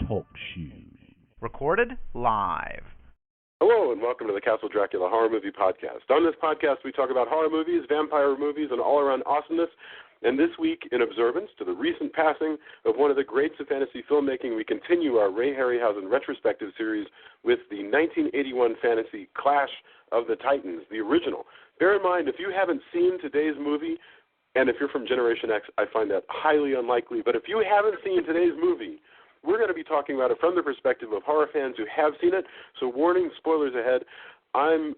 Talk Show. Recorded live. Hello and welcome to the Castle Dracula Horror Movie Podcast. On this podcast we talk about horror movies, vampire movies, and all-around awesomeness. And this week, in observance to the recent passing of one of the greats of fantasy filmmaking, we continue our Ray Harryhausen retrospective series with the 1981 fantasy Clash of the Titans, the original. Bear in mind, if you haven't seen today's movie, and if you're from Generation X, I find that highly unlikely, but if you haven't seen today's movie, we're going to be talking about it from the perspective of horror fans who have seen it, so warning, spoilers ahead. I'm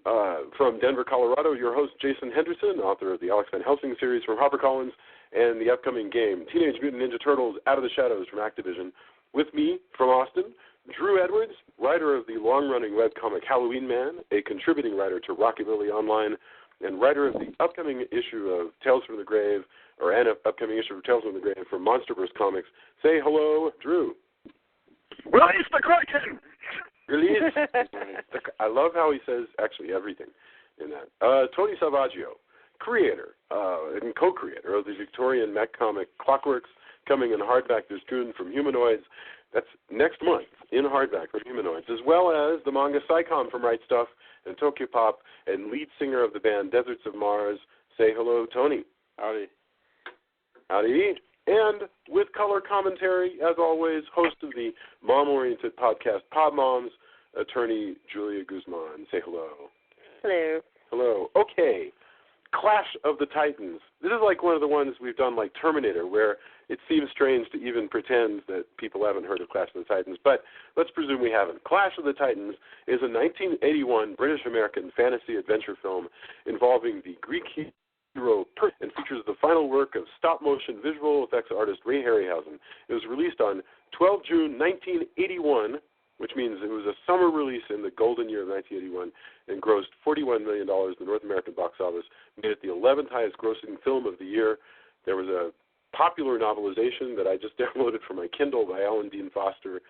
from Denver, Colorado, your host, Jason Henderson, author of the Alex Van Helsing series from HarperCollins and the upcoming game, Teenage Mutant Ninja Turtles Out of the Shadows from Activision. With me from Austin, Drew Edwards, writer of the long-running webcomic Halloween Man, a contributing writer to Rockabilly Online, and writer of the upcoming issue of Tales from the Grave, or an upcoming issue of Tales from the Grave from Monsterverse Comics. Say hello, Drew. Release the Kraken! Release. I love how he says actually everything in that. Tony Salvaggio, creator and co-creator of the Victorian mech comic Clockworks, coming in hardback this June from Humanoids. That's next month in hardback from Humanoids, as well as the manga Psycom from Right Stuff and Tokyo Pop, and lead singer of the band Deserts of Mars. Say hello, Tony. Howdy. Howdy. And with color commentary, as always, host of the mom-oriented podcast Pod Moms, attorney Julia Guzman. Say hello. Hello. Hello. Okay. Clash of the Titans. This is like one of the ones we've done like Terminator, where it seems strange to even pretend that people haven't heard of Clash of the Titans, but let's presume we haven't. Clash of the Titans is a 1981 British-American fantasy adventure film involving the Greek hero and features the final work of stop-motion visual effects artist Ray Harryhausen. It was released on 12 June 1981, which means it was a summer release in the golden year of 1981, and grossed $41 million in the North American box office, made it the 11th highest grossing film of the year. There was a popular novelization that I just downloaded from my Kindle by Alan Dean Foster.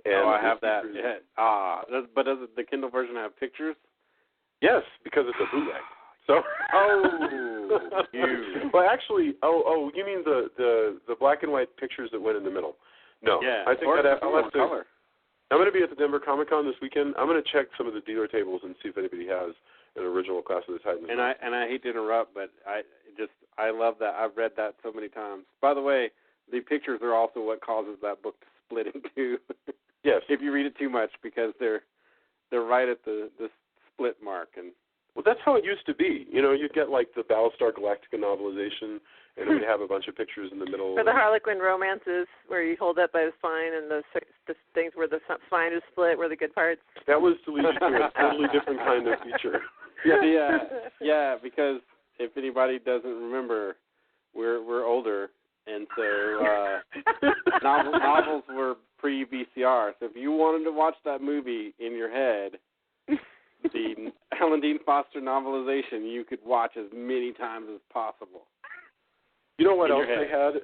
And I have that. Yeah. But does the Kindle version have pictures? Yes, because it's a bootleg. So. Well, actually, you mean the black and white pictures that went in the middle? No. Yeah. I think I'll have to. Color. I'm going to be at the Denver Comic Con this weekend. I'm going to check some of the dealer tables and see if anybody has an original Clash of the Titans. And I hate to interrupt, but I love that. I've read that so many times. By the way, the pictures are also what causes that book to split in two. Yes. If you read it too much, because they're right at the split mark. And well, that's how it used to be. You know, you'd get like the Battlestar Galactica novelization, and it would have a bunch of pictures in the middle. For the Harlequin romances, where you hold up by the spine, and the things where the spine is split, were the good parts. That was deleted to a totally different kind of feature. Yeah, because if anybody doesn't remember, we're older, and so novels were pre-VCR. So if you wanted to watch that movie in your head, the Alan Dean Foster novelization, you could watch as many times as possible. You know what else I had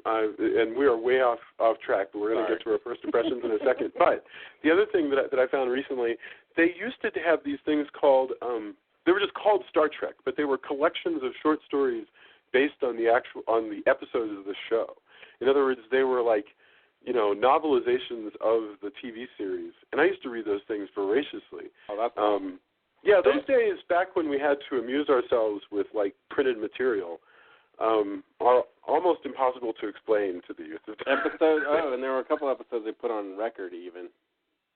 and we are way off track, but we're going to get to our first impressions in a second. But the other thing that I found recently, they used to have these things called they were just called Star Trek, but they were collections of short stories based on the episodes of the show. In other words, they were like, you know, novelizations of the TV series, and I used to read those things voraciously. Oh, that's awesome. Yeah, those days back when we had to amuse ourselves with like printed material. Are almost impossible to explain to the youth of today. And there were a couple episodes they put on record even.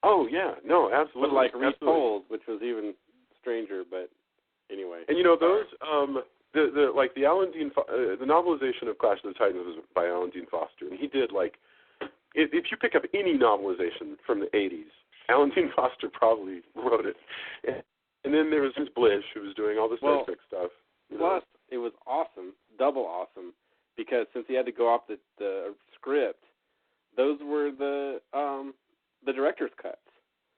Oh, yeah. No, absolutely. But like retold, which was even stranger, but anyway. And, you know, those, the Alan Dean, the novelization of Clash of the Titans was by Alan Dean Foster, and he did, like, if you pick up any novelization from the 80s, Alan Dean Foster probably wrote it. And then there was Blish, who was doing all the Star Trek stuff. Plus, it was awesome, double awesome, because since he had to go off the script, those were the director's cuts.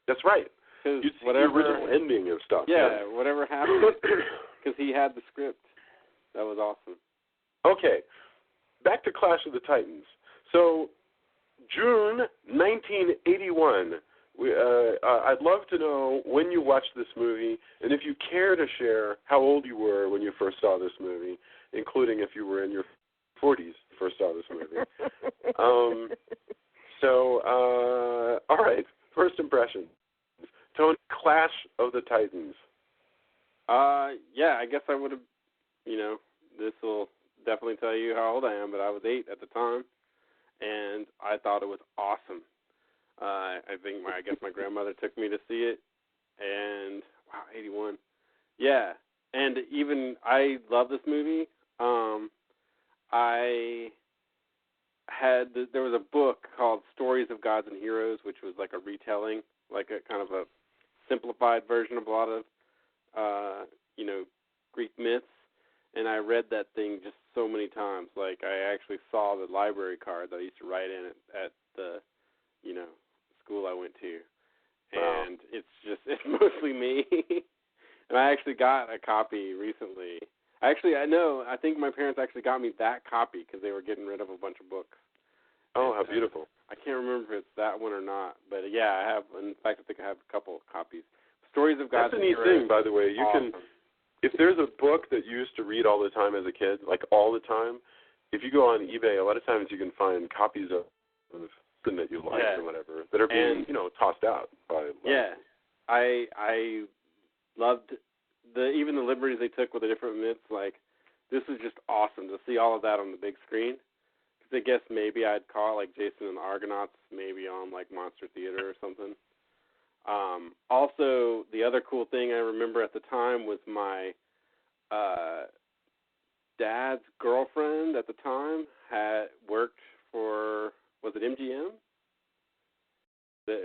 That's right. You'd see the original ending of stuff. Yeah, whatever happened, because he had the script. That was awesome. Okay, back to Clash of the Titans. So, June 1981. I'd love to know when you watched this movie, and if you care to share how old you were when you first saw this movie, including if you were in your 40s first saw this movie. So, all right, first impression. Tony, Clash of the Titans. Yeah, I guess I would have, this will definitely tell you how old I am, but I was 8 at the time, and I thought it was awesome. I guess my grandmother took me to see it, and, wow, 81. Yeah, and even, I love this movie. There was a book called Stories of Gods and Heroes, which was like a retelling, like a kind of a simplified version of a lot of, Greek myths, and I read that thing just so many times. Like, I actually saw the library card that I used to write in at the, school I went to, and it's mostly me. And I actually got a copy recently. I think my parents actually got me that copy because they were getting rid of a bunch of books. Oh, how beautiful. I can't remember if it's that one or not, but yeah, I have. In fact, I think I have a couple of copies. Stories of Gods and Heroes. That's a neat thing, by the way. You awesome. can, if there's a book that you used to read all the time as a kid, like all the time, if you go on eBay, a lot of times you can find copies of something that you like or whatever that are being, tossed out by. Yeah, I loved even the liberties they took with the different myths. Like, this is just awesome to see all of that on the big screen. Because I guess maybe I'd call it like Jason and the Argonauts, maybe on like Monster Theater or something. Also, the other cool thing I remember at the time was my dad's girlfriend at the time had worked for, was it MGM?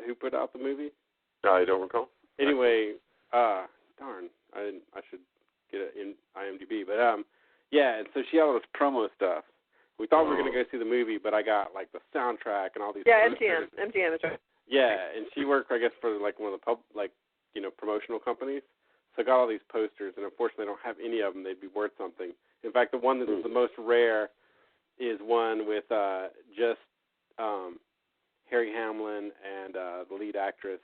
Who put out the movie? I don't recall. Anyway, darn, I should get it in IMDb. But, yeah, and so she had all this promo stuff. We thought we were going to go see the movie, but I got, like, the soundtrack and all these posters. MGM is right. Yeah, and she worked, I guess, for, like, one of the promotional companies. So I got all these posters, and unfortunately I don't have any of them. They'd be worth something. In fact, the one that's the most rare is one with just Harry Hamlin and the lead actress.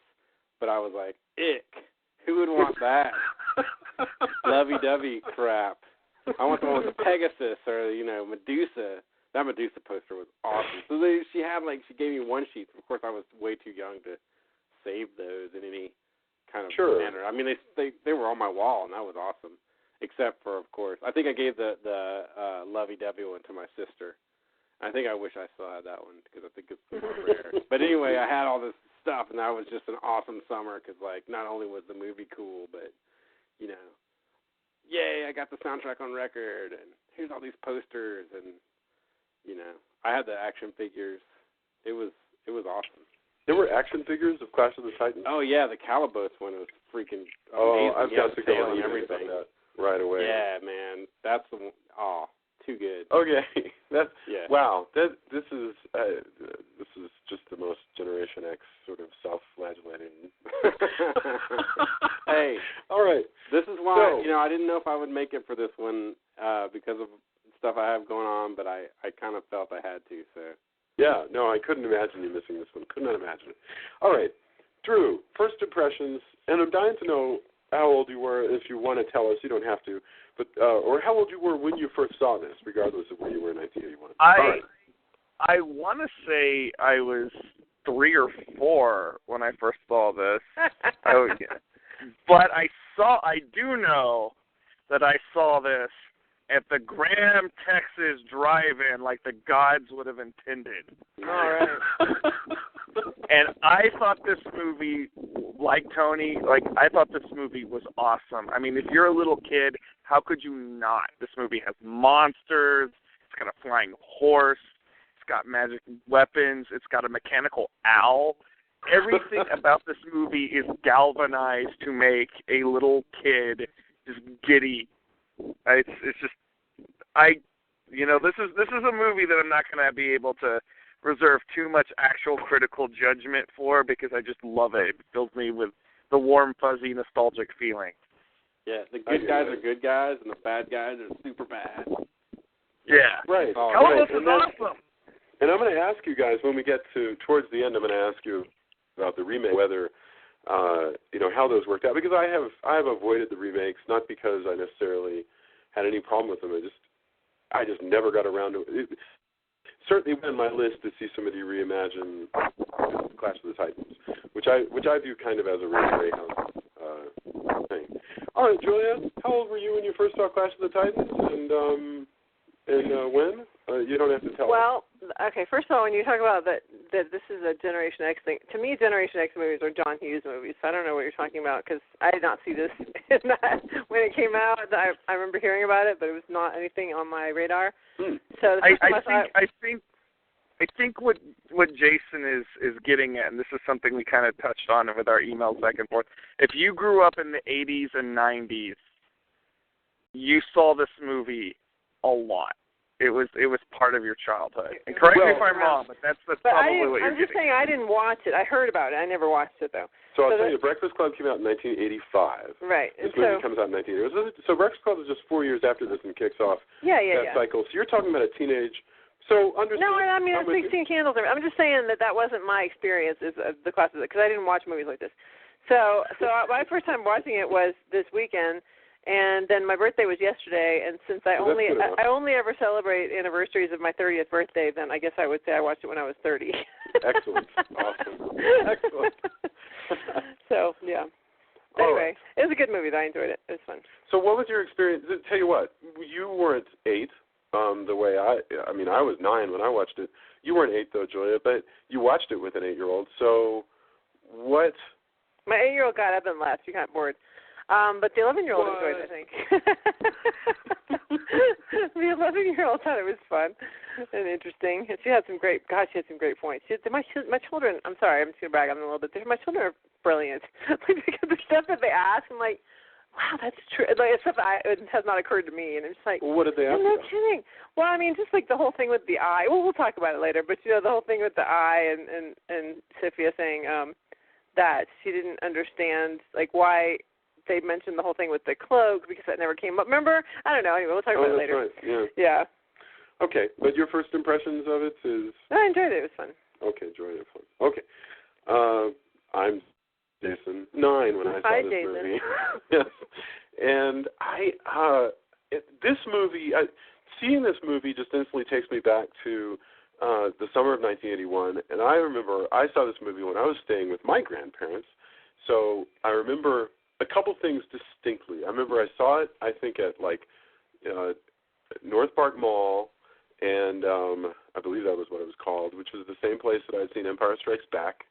But I was like, ick. Who would want that? Lovey-dovey crap. I want the one with the Pegasus or, Medusa. That Medusa poster was awesome. So she gave me one sheet. Of course, I was way too young to save those in any kind of manner. I mean, they were on my wall, and that was awesome. Except for, of course, I think I gave the lovey-dovey one to my sister. I think I wish I still had that one because I think it's more rare. But anyway, I had all this stuff, and that was just an awesome summer because, like, not only was the movie cool, but, yay, I got the soundtrack on record, and here's all these posters, and, I had the action figures. It was awesome. There were action figures of Clash of the Titans? Oh, yeah, the Calabos one was freaking amazing. Oh, I've got to go and on everything. That right away. Yeah, man, that's the one. Oh, too good. Okay, wow. This is just the most Generation X sort of self-flagellating. Hey, all right. This is why I didn't know if I would make it for this one because of stuff I have going on, but I kind of felt I had to. So. Yeah, no, I couldn't imagine you missing this one. Could not imagine it. All right, Drew. First impressions, and I'm dying to know how old you were. If you want to tell us, you don't have to. But or how old you were when you first saw this, regardless of where you were in 1981. I want to say I was 3 or 4 when I first saw this. But I do know that I saw this at the Graham, Texas drive-in like the gods would have intended. All right. And I thought this movie, like Tony, I thought this movie was awesome. I mean, if you're a little kid, how could you not? This movie has monsters. It's got a flying horse. It's got magic weapons. It's got a mechanical owl. Everything about this movie is galvanized to make a little kid just giddy. It's just, this is a movie that I'm not going to be able to reserve too much actual critical judgment for because I just love it. It fills me with the warm, fuzzy, nostalgic feeling. Yeah, the good guys are good guys, and the bad guys are super bad. Yeah, right. Calabos is awesome. And I'm going to ask you guys when we get towards the end. I'm going to ask you about the remake, whether how those worked out, because I have avoided the remakes, not because I necessarily had any problem with them. I just never got around to it. certainly been on my list to see somebody reimagine Clash of the Titans, which I view kind of as a Ray Harryhausen thing. All right, Julia, how old were you when you first saw Clash of the Titans, and when? You don't have to tell us. Well, okay, first of all, when you talk about that this is a Generation X thing, to me, Generation X movies are John Hughes movies, so I don't know what you're talking about, because I did not see this when it came out. I remember hearing about it, but it was not anything on my radar. So I think what Jason is getting at, and this is something we kind of touched on with our emails back and forth, if you grew up in the 80s and 90s, you saw this movie a lot. It was part of your childhood. And correct me if I'm wrong, but that's probably what you're getting. I'm just saying I didn't watch it. I heard about it. I never watched it, though. So I'll tell you, Breakfast Club came out in 1985. Right. This movie comes out in 1980. So Breakfast Club is just 4 years after this and kicks off that cycle. So you're talking about a teenage. So understand. No, I mean, 16 Candles. I'm just saying that wasn't my experience as the class of it, because I didn't watch movies like this. So my first time watching it was this weekend. And then my birthday was yesterday, and since I only ever celebrate anniversaries of my 30th birthday, then I guess I would say I watched it when I was 30. Excellent. Awesome. Excellent. So, yeah. Anyway, It was a good movie, though. I enjoyed it. It was fun. So what was your experience? Tell you what, you weren't 8 the way I was 9 when I watched it. You weren't 8, though, Julia, but you watched it with an 8-year-old. So what? My 8-year-old got up and left. She got bored. But the 11-year-old enjoyed it, I think. The 11-year-old thought it was fun and interesting. And she had some great points. My children, I'm sorry, I'm just going to brag on them a little bit. My children are brilliant. Like, the stuff that they ask, I'm like, wow, that's true. Like, it's stuff that has not occurred to me. And I'm just like, well, what did they ask no kidding. Well, I mean, just like the whole thing with the eye. Well, we'll talk about it later. But, the whole thing with the eye and Sophia saying that she didn't understand, like, why they mentioned the whole thing with the cloak, because that never came up. Remember? I don't know. Anyway, we'll talk about it later. That's right. Yeah. Okay, but your first impressions of it is? I enjoyed it. It was fun. Okay, enjoyed it. Fun. Okay. I'm Jason, 9 when I saw this Jason. movie. Yes. And this movie, seeing this movie just instantly takes me back to the summer of 1981. And I remember I saw this movie when I was staying with my grandparents. So I remember a couple things distinctly. I remember I saw it, I think, at North Park Mall, and I believe that was what it was called, which was the same place that I'd seen Empire Strikes Back.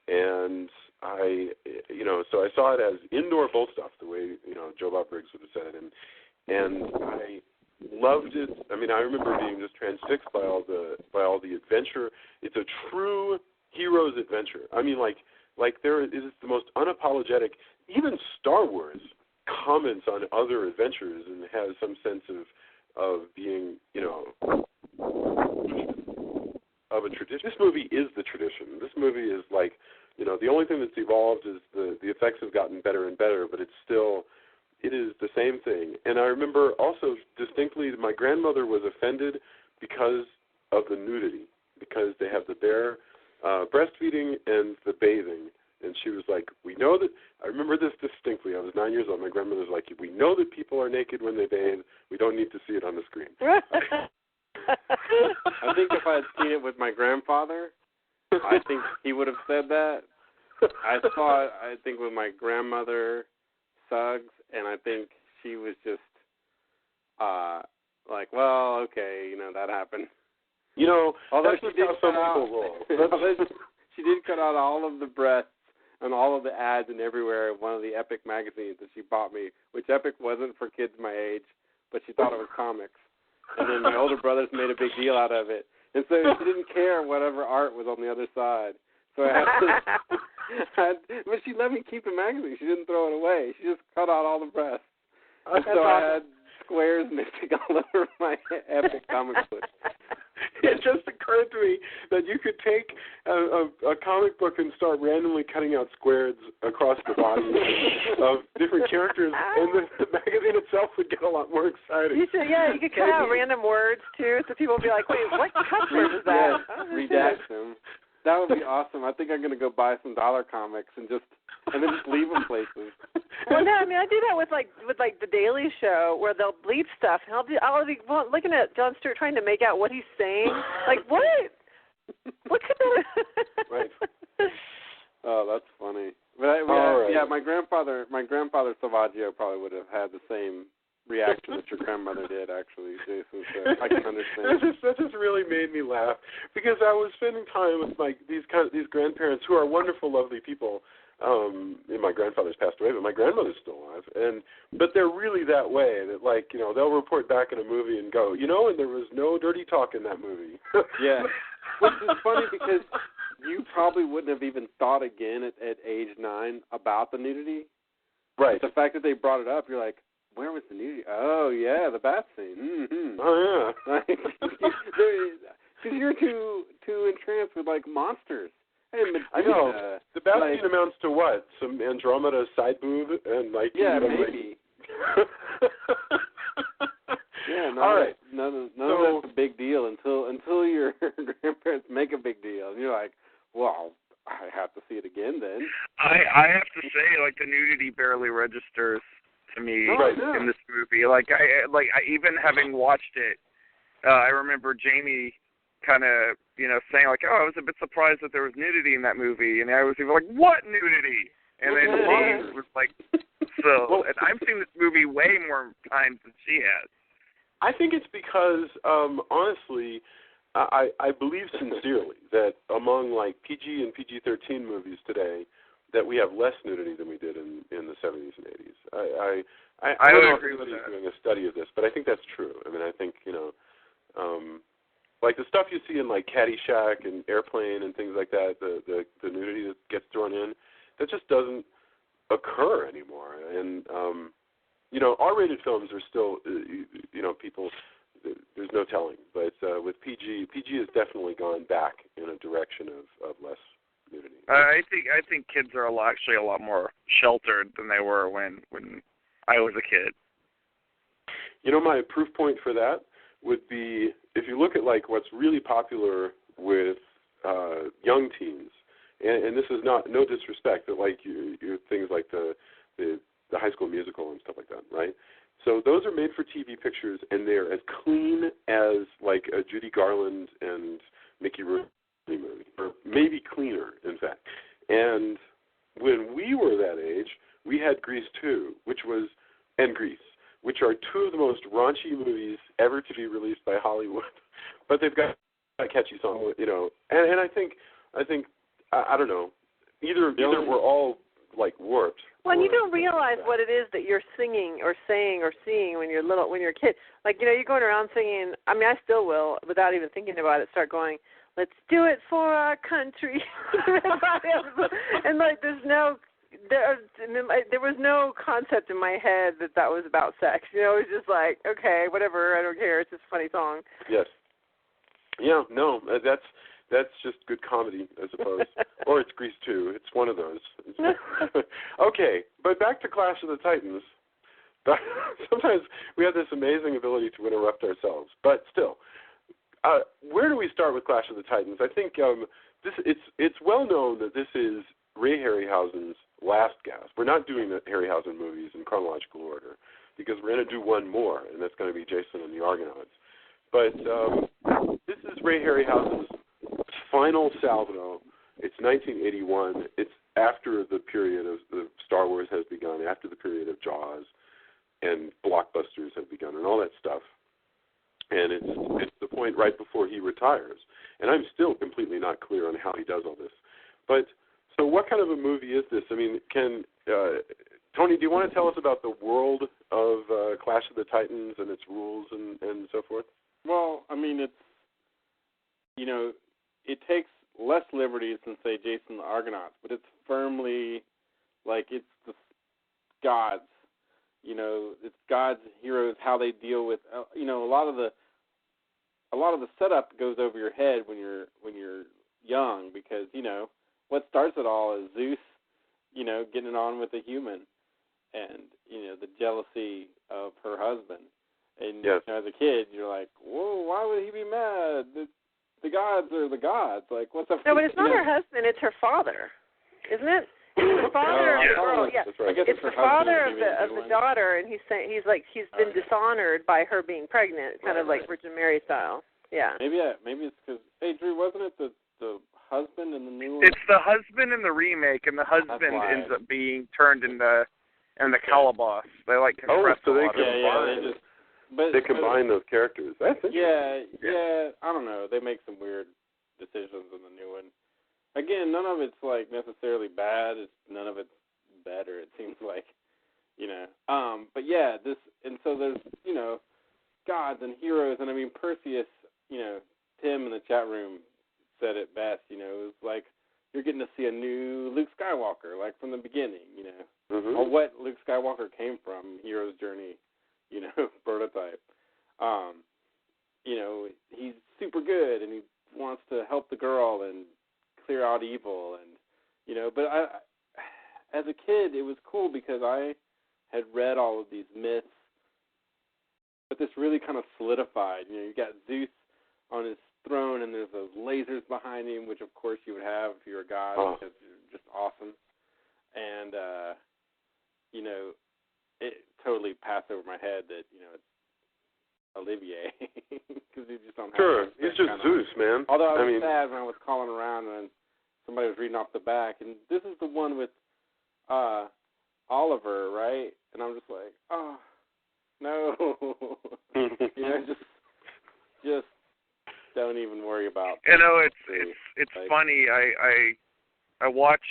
And so I saw it as indoor bull stuff, the way Joe Bob Briggs would have said it, and I loved it. I mean, I remember being just transfixed by all the adventure. It's a true hero's adventure. I mean, like there is the most unapologetic. Even Star Wars comments on other adventures and has some sense of being, of a tradition. This movie is the tradition. This movie is like, the only thing that's evolved is the effects have gotten better and better, but it is the same thing. And I remember also distinctly my grandmother was offended because of the nudity, because they have the bare breastfeeding and the bathing. And she was like, we know that, I remember this distinctly. I was 9 years old. My grandmother's like, we know that people are naked when they bathe. We don't need to see it on the screen. I think if I had seen it with my grandfather, I think he would have said that. I saw it, I think, with my grandmother, Suggs, and I think she was just like, well, okay, that happened. Although that's just how some people roll. She did cut out all of the breasts and all of the ads and everywhere in one of the Epic magazines that she bought me, which Epic wasn't for kids my age, but she thought it was comics. And then my older brothers made a big deal out of it. And so she didn't care whatever art was on the other side. So but she let me keep the magazine. She didn't throw it away. She just cut out all the breasts. And so I had squares missing all over my Epic comic book. It just occurred to me that you could take a comic book and start randomly cutting out squares across the body of different characters, and the magazine itself would get a lot more exciting. You could cut out random words, too, so people would be like, wait, what cuss word is that? Redact them. That would be awesome. I think I'm going to go buy some dollar comics and then just leave them places. Well, no, I mean, I do that with the Daily Show, where they'll bleep stuff, and I'll be looking at Jon Stewart trying to make out what he's saying. Like, what? What could that? Right. Oh, that's funny. But right. Yeah, my grandfather Salvaggio probably would have had the same reaction that your grandmother did, actually, Jason. So I can understand. That just really made me laugh, because I was spending time with these grandparents who are wonderful, lovely people. And my grandfather's passed away, but my grandmother's still alive. But they're really that way, that they'll report back in a movie and go, and there was no dirty talk in that movie. Yeah. Which is funny, because you probably wouldn't have even thought again at age 9 about the nudity. Right. But the fact that they brought it up, you're like, where was the nudity? Oh, yeah, the bath scene. Mm-hmm. Oh, yeah. Because you're too entranced with, monsters. And I know. The bath scene amounts to what? Some Andromeda side boob? And, yeah, maybe. Yeah, none of that's a big deal until your grandparents make a big deal. And you're like, well, I have to see it again then. I have to say, the nudity barely registers to me in this movie. I even having watched it, I remember Jamie kind of, saying I was a bit surprised that there was nudity in that movie, and I was even like, what nudity? And then she was like, so, and I've seen this movie way more times than she has. I think it's because, honestly, I believe sincerely that among PG and PG-13 movies today, that we have less nudity than we did in the 70s and 80s. I don't know if anybody's doing a study of this, but I think that's true. I mean, I think, the stuff you see in Caddyshack and Airplane and things like that, the nudity that gets thrown in, that just doesn't occur anymore. And R-rated films are still, people, there's no telling. But with PG has definitely gone back in a direction of less nudity. I think kids are actually a lot more sheltered than they were when I was a kid. My proof point for that would be, if you look at what's really popular with young teens, and this is no disrespect, but your things like the High School Musical and stuff like that, right? So those are made for TV pictures, and they're as clean as a Judy Garland and Mickey Rooney movie, or maybe cleaner, in fact. And when we were that age, we had Grease 2, and Grease, which are two of the most raunchy movies ever to be released by Hollywood. But they've got a catchy song, And I think I don't know. Either we're all warped. Well, and you don't realize what it is that you're singing or saying or seeing when you're a kid. You're going around singing. I mean, I still will, without even thinking about it, start going, "Let's do it for our country." And there was no concept in my head that was about sex. It was just okay, whatever, I don't care. It's just a funny song. Yes. Yeah. No, that's just good comedy, I suppose. Or it's Grease 2. It's one of those. Okay, but back to Clash of the Titans. Sometimes we have this amazing ability to interrupt ourselves, but still, where do we start with Clash of the Titans? I think it's well known that this is Ray Harryhausen's last gasp. We're not doing the Harryhausen movies in chronological order, because we're going to do one more, and that's going to be Jason and the Argonauts. But this is Ray Harryhausen's final salvo. It's 1981. It's after the period of the Star Wars has begun, after the period of Jaws and blockbusters have begun and all that stuff. And it's the point right before he retires. And I'm still completely not clear on how he does all this. But so what kind of a movie is this? I mean, Tony, do you want to tell us about the world of Clash of the Titans and its rules and so forth? Well, I mean, it's, it takes less liberties than, say, Jason the Argonauts, but it's firmly it's the gods. It's gods, heroes, how they deal with. A lot of the setup goes over your head when you're young, because what starts it all is Zeus, getting it on with a human, and the jealousy of her husband. And yes. as a kid, you're like, whoa, why would he be mad? The the gods are the gods. Like, what's up? No, but it's not her husband. It's her father, isn't it? It's the father of the girl. Yeah, right. it's the father of the daughter, and he's saying he's been dishonored by her being pregnant, kind of like Virgin Mary style. Yeah. Maybe it's because Drew, wasn't it the husband in the new one? It's the husband in the remake, and the husband ends up being turned in the calaboose. They compress so they they combine those characters. That's interesting. Yeah. I don't know. They make some weird decisions in the new one. Again, none of it's necessarily bad. None of it's better. It seems like, But yeah, so there's gods and heroes, and I mean Perseus. Tim in the chat room said it best. It was like you're getting to see a new Luke Skywalker, from the beginning. Or what Luke Skywalker came from, hero's journey. Prototype. He's super good, and he wants to help the girl and clear out evil, and but as a kid it was cool because I had read all of these myths, but this really kind of solidified. You got Zeus on his throne, and there's those lasers behind him, which of course you would have if you're a god, because you're just awesome. And it totally passed over my head that it's Olivier, because you just don't have. Sure, he's just Zeus, man. Although I was sad when I was calling around and somebody was reading off the back, and this is the one with Oliver, right? And I'm just like, oh no, just don't even worry about. It's funny. I watched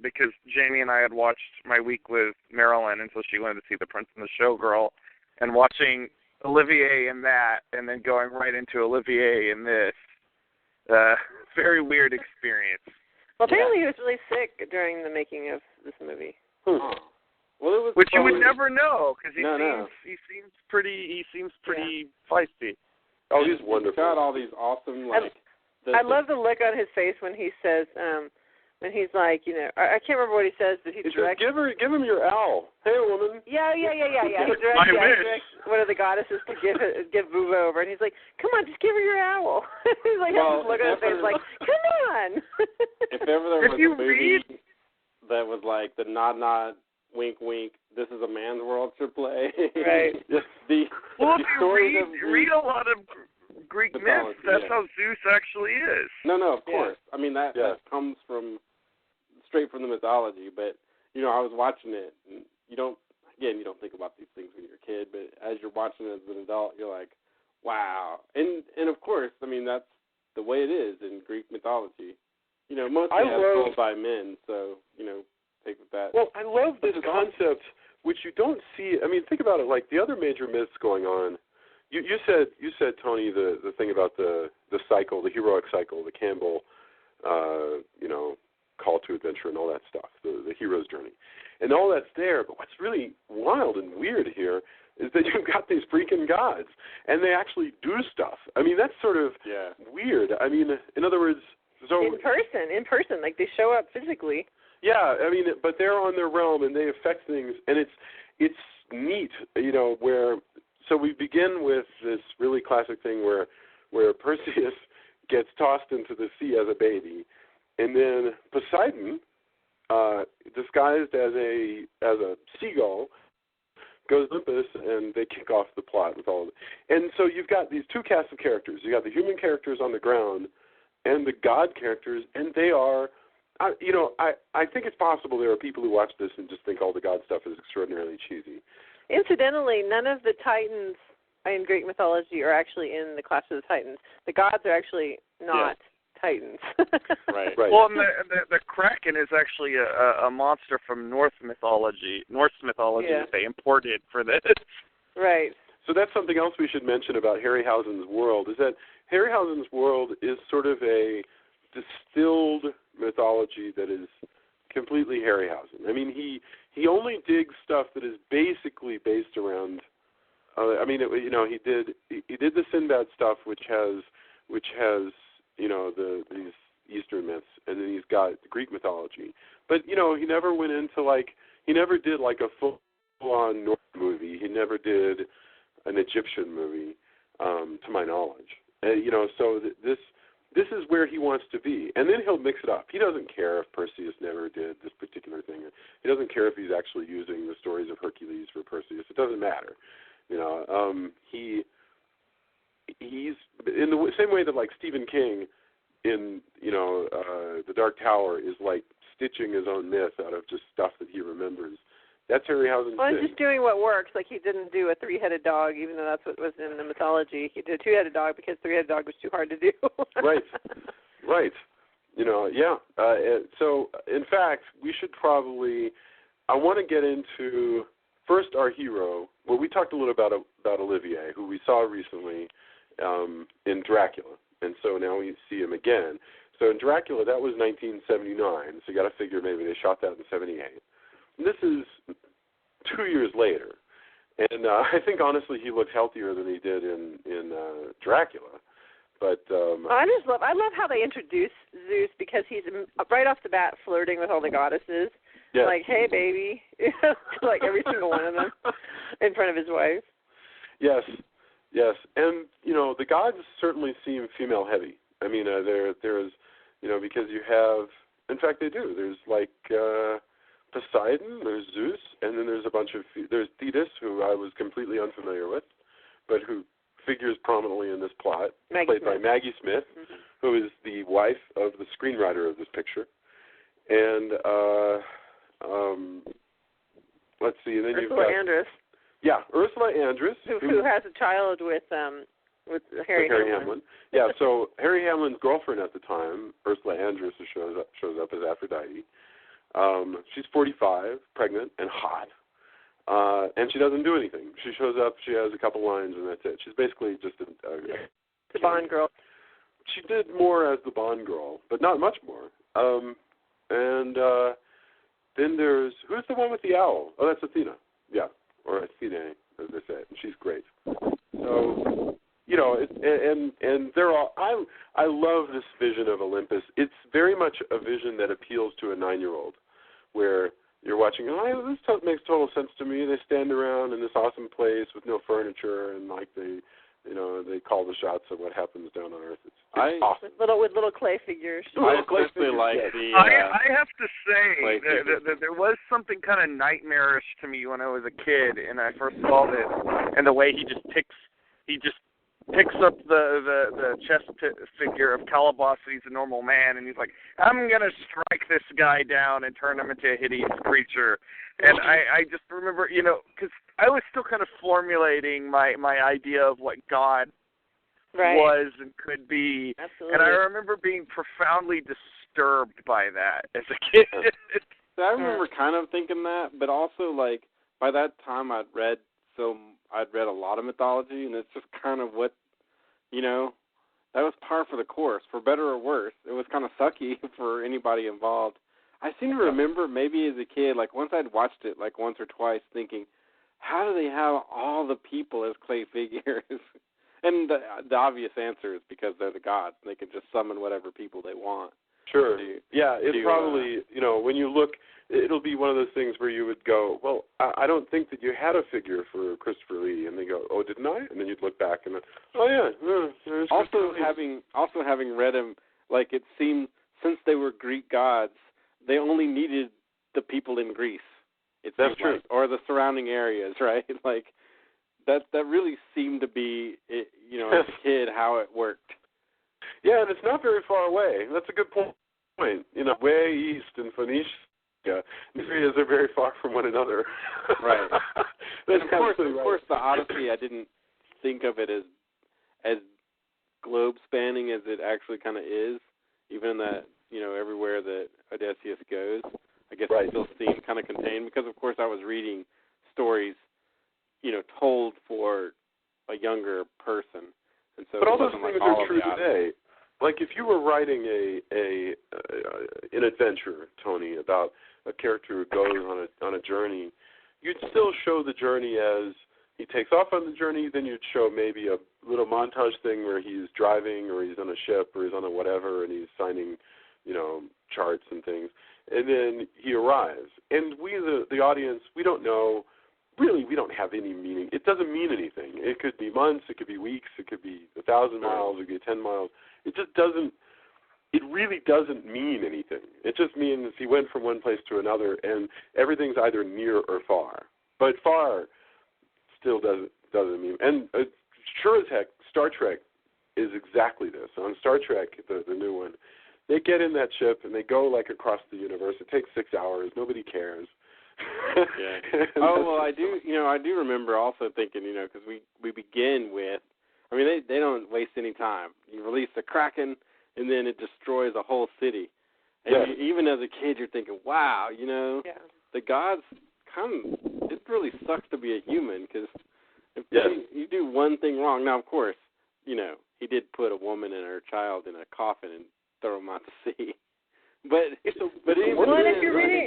because Jamie and I had watched My Week with Marilyn, and so she wanted to see The Prince and the Showgirl, and watching Olivier in that, and then going right into Olivier in this. Very weird experience. Well, apparently he was really sick during the making of this movie. Well, it was. Which you would never know, because he seems pretty feisty. Oh, he's wonderful. He's got all these awesome I love the look on his face when he says, when he's like, I can't remember what he says, but he directs. Give him your owl. Hey, woman. Yeah. He directs one of the goddesses to give Vuva over, and he's like, come on, just give her your owl. He's like, has this look on his face, like, come on. If ever there was a movie that was like the nod, wink, wink, this is a man's world should play. Right. If you read a lot of Greek myths, that's how Zeus actually is. No, of course. I mean, that comes straight from the mythology, but, I was watching it, and you don't think about these things when you're a kid, but as you're watching it as an adult, you're like, wow. And of course, I mean, that's the way it is in Greek mythology. Mostly told by men, so, take with that. Well, I love this concept, which you don't see. I mean, think about it, like the other major myths going on. You said, Tony, the thing about the cycle, the heroic cycle, the Campbell, call to adventure and all that stuff, the hero's journey. And all that's there, but what's really wild and weird here is that you've got these freaking gods, and they actually do stuff. I mean, that's sort of weird. I mean, in other words... So, in person, like they show up physically. Yeah, I mean, but they're on their realm, and they affect things, and it's neat, where... So we begin with this really classic thing where Perseus gets tossed into the sea as a baby, and then Poseidon, disguised as a seagull, goes to Olympus, and they kick off the plot with all of it. And so you've got these two casts of characters. You got the human characters on the ground, and the god characters, and they are. I think it's possible there are people who watch this and just think all the god stuff is extraordinarily cheesy. Incidentally, none of the Titans in Greek mythology are actually in the class of the Titans. The gods are actually not Titans. Right. Well, and the Kraken is actually a monster from Norse mythology that they imported for this. Right. So that's something else we should mention about Harryhausen's world, is that Harryhausen's world is sort of a distilled mythology that is completely Harryhausen. I mean, he only digs stuff that is basically based around. He did the Sinbad stuff, which has these Eastern myths, and then he's got Greek mythology. But he never went into he never did a full-on Norse movie. He never did an Egyptian movie, to my knowledge. So be. And then he'll mix it up. He doesn't care if Perseus never did this particular thing. He doesn't care if he's actually using the stories of Hercules for Perseus. It doesn't matter. He's in the same way that, like, Stephen King in, The Dark Tower is, like, stitching his own myth out of just stuff that he remembers. That's Harryhausen's Well, thing. he's just doing what works. Like, he didn't do a 3-headed dog, even though that's what was in the mythology. He did a 2-headed dog because 3-headed dog was too hard to do. Right. So, in fact, we should probably, I want to get into, first, our hero. Well, we talked a little about Olivier, who we saw recently in Dracula, and so now we see him again. So in Dracula, that was 1979, so you got to figure maybe they shot that in 78. And this is 2 years later, and I think, honestly, he looks healthier than he did in Dracula. But I love how they introduce Zeus, because he's right off the bat flirting with all the goddesses. Yes. Like, hey, baby, like every single one of them in front of his wife. Yes, and the gods certainly seem female heavy. I mean, there's because you have, in fact, they do. There's like Poseidon, there's Zeus, and then there's a bunch of there's Thetis, who I was completely unfamiliar with, but who figures prominently in this plot, played by Maggie Smith, who is the wife of the screenwriter of this picture, and let's see, and then you've got Andress. Yeah, Ursula Andress, who has a child with Harry Hamlin. Yeah, so Harry Hamlin's girlfriend at the time, Ursula Andress, shows up as Aphrodite. She's 45, pregnant, and hot. And she doesn't do anything. She shows up, she has a couple lines, and that's it. She's basically just the Bond girl. She did more as the Bond girl, but not much more. Then there's, who's the one with the owl? Oh, that's Athena. Yeah, or Athene, as they say it. And she's great. So, and they're all, I love this vision of Olympus. It's very much a vision that appeals to a 9-year-old, where you're watching, this makes total sense to me. They stand around in this awesome place with no furniture, and like they call the shots of what happens down on Earth. It's awesome. With little clay figures. I especially like the. I have to say that there was something kind of nightmarish to me when I was a kid, and I first saw this, and the way he just picks up the chess figure of Calabas, and he's a normal man, and he's like, I'm going to strike this guy down and turn him into a hideous creature. And I just remember, because I was still kind of formulating my idea of what God was and could be. Absolutely. And I remember being profoundly disturbed by that as a kid. So I remember kind of thinking that, but also, like, by that time I'd read a lot of mythology, and it's just kind of what, that was par for the course, for better or worse. It was kind of sucky for anybody involved. I seem to remember maybe as a kid, like once I'd watched it like once or twice, thinking, how do they have all the people as clay figures? And the obvious answer is because they're the gods. They can just summon whatever people they want. Sure. It probably, when you look, it'll be one of those things where you would go, well, I don't think that you had a figure for Christopher Lee, and they go, oh, didn't I? And then you'd look back and, also having read him, like it seemed since they were Greek gods, they only needed the people in Greece. That's true. Like, or the surrounding areas, right? Like that really seemed to be, as a kid, how it worked. Yeah, and it's not very far away. That's a good point. Way east in Phoenicia, these areas are very far from one another. Right. That's of course, the Odyssey, I didn't think of it as globe spanning as it actually kind of is, even in that, everywhere that Odysseus goes. I guess it still seemed kind of contained because, of course, I was reading stories, told for a younger person. And so but all those things are true today. Like if you were writing an adventure, Tony, about a character who goes on a journey, you'd still show the journey as he takes off on the journey. Then you'd show maybe a little montage thing where he's driving or he's on a ship or he's on a whatever and he's signing, charts and things. And then he arrives. And we, the audience, we don't know. Really, we don't have any meaning. It doesn't mean anything. It could be months, it could be weeks, it could be 1,000 miles, it could be 10 miles. It just doesn't. it really doesn't mean anything. It just means he went from one place to another, and everything's either near or far. But far still doesn't mean. And sure as heck, Star Trek is exactly this. On Star Trek, the new one, they get in that ship and they go like across the universe. It takes 6 hours. Nobody cares. Yeah. Oh well, I do remember also thinking, because we begin with, I mean, they don't waste any time. You release the Kraken, and then it destroys a whole city. And even as a kid, you're thinking, wow, the gods it really sucks to be a human, because if you do one thing wrong, now of course, he did put a woman and her child in a coffin and throw them out to sea. But even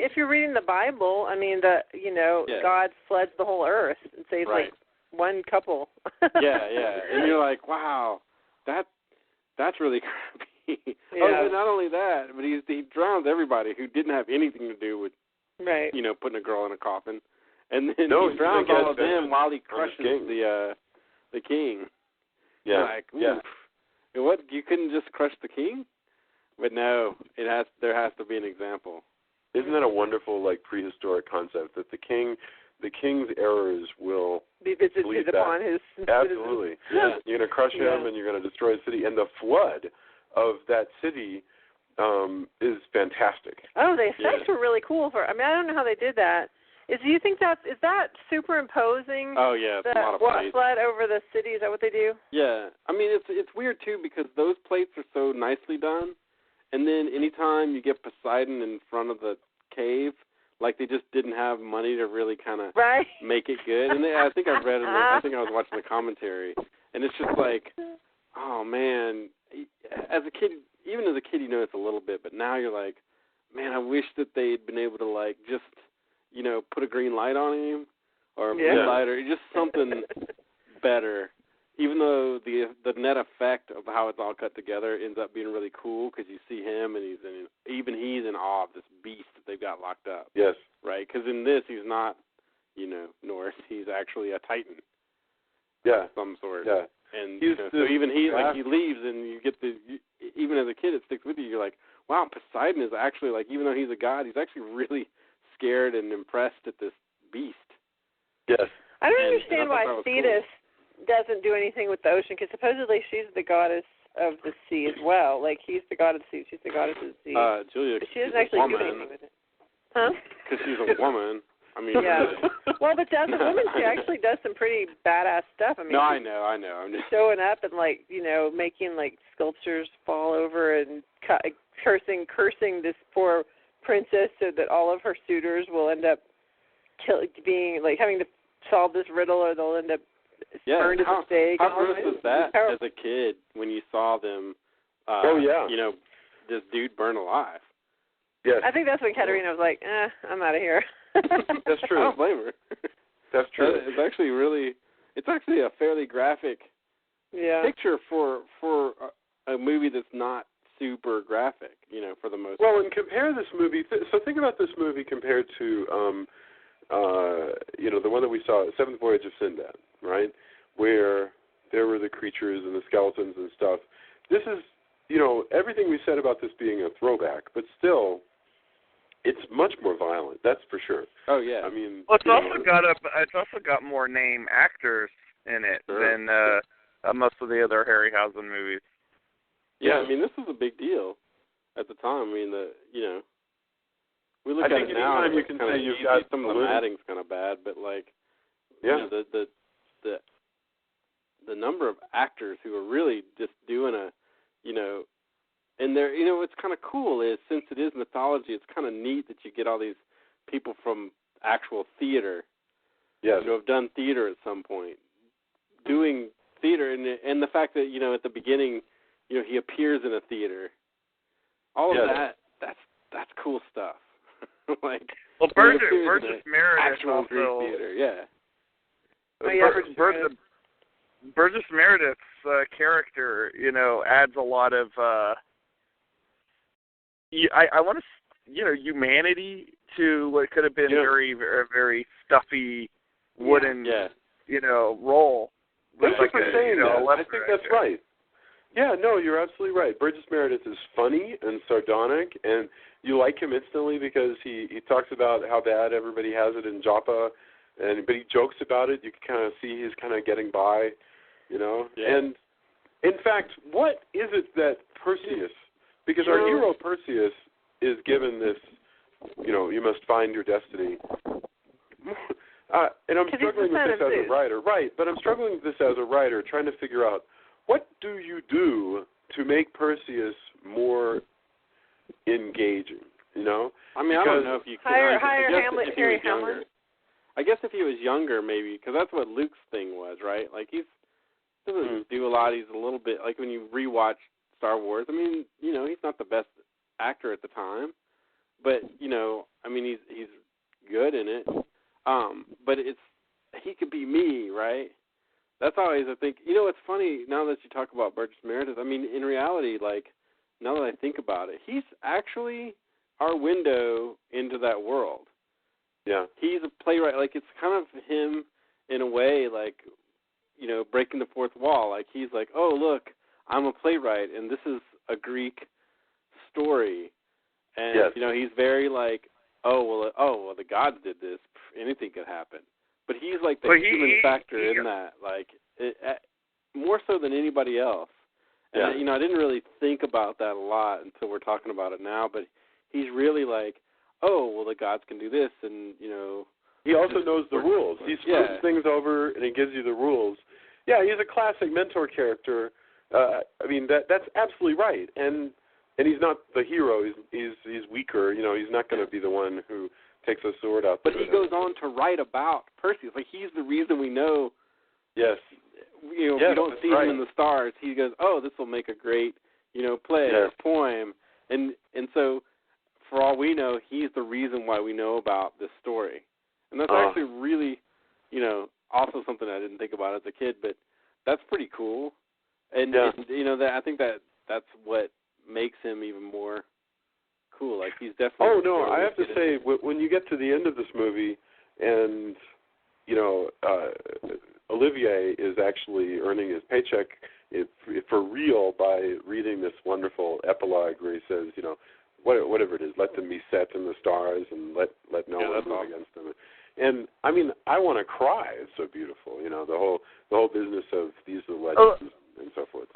if you're reading the Bible, I mean, God floods the whole earth and saves like one couple. yeah, and you're like, wow, that's really crappy. Yeah. Oh, but not only that, but he drowns everybody who didn't have anything to do with putting a girl in a coffin, and then he drowns all of them while he crushes the king. Yeah, like, oof. What, you couldn't just crush the king? But no, there has to be an example. Isn't that a wonderful, like, prehistoric concept that the king's errors will be visited upon his Absolutely. Yeah. You're going to crush him, and you're going to destroy the city, and the flood of that city is fantastic. Oh, the effects were really cool. I don't know how they did that. Do you think is that superimposing? Oh yeah, it's a lot of plates. Flood over the city? Is that what they do? Yeah, I mean it's weird too, because those plates are so nicely done, and then anytime you get Poseidon in front of the cave, like they just didn't have money to really kind of make it good. And I think I read it. I think I was watching the commentary, and it's just like, oh man, as a kid, even as a kid, it's a little bit, but now you're like, man, I wish that they'd been able to like just put a green light on him, or a blue light, or just something better. Even though the net effect of how it's all cut together ends up being really cool, because you see him and he's in awe of this beast that they've got locked up. Yes. Right? Because in this, he's not, Norse. He's actually a Titan. Yeah. Of some sort. Yeah. And so even he leaves, and you get even as a kid, it sticks with you. You're like, wow, Poseidon is actually, like, even though he's a god, he's actually really scared and impressed at this beast. Yes. I don't understand why Thetis doesn't do anything with the ocean, because supposedly she's the goddess of the sea as well. Like, he's the god of the sea, she's the goddess of the sea. Julia, but she doesn't actually do anything with it. Huh? Because she's a woman. I mean, well, but as a woman, she actually does some pretty badass stuff. I mean, no, I know. I'm just showing up and making like sculptures fall over and cursing this poor princess, so that all of her suitors will end up having to solve this riddle, or they'll end up burned at the stake. How gross was that as a kid when you saw them? This dude burn alive. Yes. I think that's when Katerina was like, I'm out of here. That's true. I don't blame her. That's true. It's actually a fairly graphic picture for a movie that's not super graphic, for the most part. Well, and compare this movie. So think about this movie compared to, the one that we saw, Seventh Voyage of Sinbad, right? Where there were the creatures and the skeletons and stuff. This is, everything we said about this being a throwback, but still, it's much more violent. That's for sure. Oh yeah. I mean, well, it's also got more name actors in it than most of the other Harryhausen movies. Yeah, I mean, this was a big deal at the time. I mean, we look at it now, and you can say you've got some of the matting's kind of bad, but the number of actors who are really just doing and they're, what's kind of cool is, since it is mythology, it's kind of neat that you get all these people from actual theater, who have done theater at some point, doing theater, and the fact that, at the beginning, he appears in a theater. All of that's cool stuff. Burgess Meredith actual Greek theater, Burgess Meredith's character, adds a lot of, I want to, humanity to what could have been very, very, very stuffy wooden, role. Thank you for saying that. I think that's right. Yeah, no, you're absolutely right. Burgess Meredith is funny and sardonic, and you like him instantly because he talks about how bad everybody has it in Joppa, but he jokes about it. You can kind of see he's kind of getting by, you know. Yeah. And in fact, what is it that Perseus? Because our hero Perseus is given this, you know, you must find your destiny. And I'm struggling with this as a writer, right? But I'm struggling with this as a writer, trying to figure out what do you do to make Perseus more engaging? You know, I mean, I don't know if you can hire Hamlin, Harryhausen. I guess if he was younger, maybe, because that's what Luke's thing was, right? Like he doesn't do a lot. He's a little bit like when you rewatch Star Wars. I mean, you know, he's not the best actor at the time, but you know, I mean, he's good in it. But he could be me, right? That's always I think. You know, it's funny now that you talk about Burgess Meredith. I mean, in reality, like now that I think about it, he's actually our window into that world. Yeah, he's a playwright. Like it's kind of him in a way, like you know, breaking the fourth wall. Like he's like, oh look, I'm a playwright, and this is a Greek story, and you know, he's very like, oh well, the gods did this. Anything could happen. But he's like the human factor in that, like more so than anybody else. And you know, I didn't really think about that a lot until we're talking about it now. But he's really like, oh, well, the gods can do this, and you know. He also knows the rules. He smooths things over, and he gives you the rules. Yeah, he's a classic mentor character. I mean, that's absolutely right. And he's not the hero. He's weaker. You know, he's not going to be the one who takes a sword out. But he goes on to write about Perseus. Like he's the reason we know. Yes. You know, we don't see him in the stars. He goes, oh, this will make a great, you know, play or poem. And so, for all we know, he's the reason why we know about this story. And that's actually really, you know, also something I didn't think about as a kid, but that's pretty cool. And you know, I think that's what makes him even more cool. Like he's definitely. Oh no, I have to say, when you get to the end of this movie, and you know, Olivier is actually earning his paycheck for real by reading this wonderful epilogue where he says, you know, whatever it is, let them be set in the stars and let no one move against them. And I mean, I want to cry. It's so beautiful. You know, the whole business of these are legends and so forth.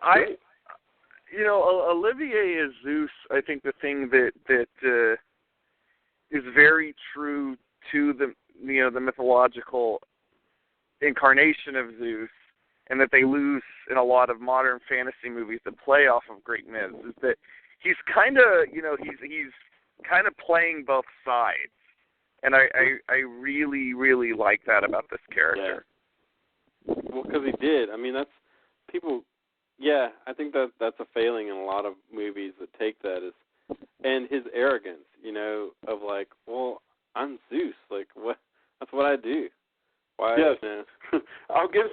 You know, Olivier is Zeus. I think the thing that is very true to the mythological incarnation of Zeus, and that they lose in a lot of modern fantasy movies that play off of great myths, is that he's kind of, you know, he's kind of playing both sides, and I really, really like that about this character. Yeah. Well, because he did. I mean, that's people. Yeah, I think that's a failing in a lot of movies that take that and his arrogance, you know, of like, well, I'm Zeus, like what? That's what I do. Why? Yes. You know? I'll give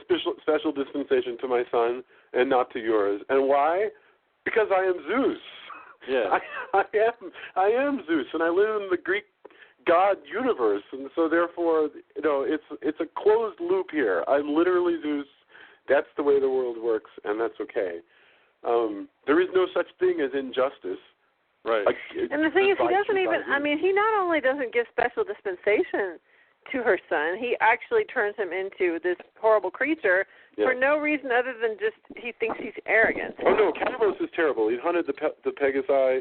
special dispensation to my son and not to yours. And why? Because I am Zeus. Yeah. I am Zeus, and I live in the Greek god universe, and so therefore, you know, it's a closed loop here. I'm literally Zeus. That's the way the world works, and that's okay. There is no such thing as injustice. Right. And the thing is, he doesn't even, I mean, he not only doesn't give special dispensation to her son, he actually turns him into this horrible creature for no reason other than just he thinks he's arrogant. Oh, no, Cannibals is terrible. He hunted the Pegasi.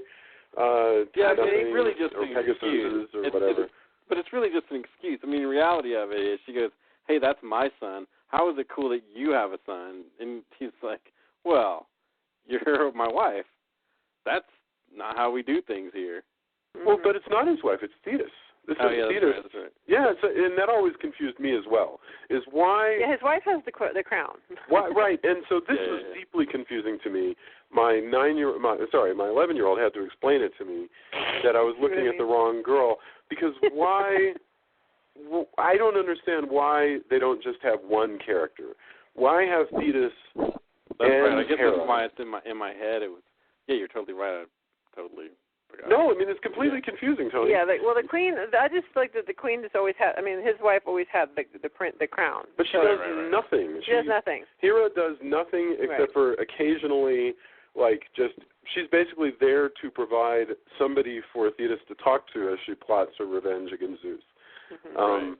It's really just or an excuse. Or whatever. But it's really just an excuse. I mean, the reality of it is she goes, hey, that's my son. How is it cool that you have a son? And he's like, well, you're my wife. That's not how we do things here. Well, but it's not his wife. It's Thetis. This is Thetis. That's right. Yeah, and that always confused me as well. Is why? Yeah, his wife has the crown. Why, right, and so this was deeply confusing to me. My 11-year-old had to explain it to me that I was looking at the wrong girl because why? I don't understand why they don't just have one character. Why have Thetis and right. I guess Hera? that's why it's in my head. It was. Yeah, you're totally right. I totally forgot. No, I mean it's completely confusing, Tony. Yeah, the queen. I just like that the queen has always had. I mean, his wife always had the crown. But she does nothing. She does nothing. Hera does nothing except for occasionally like, just, she's basically there to provide somebody for Thetis to talk to as she plots her revenge against Zeus. Right.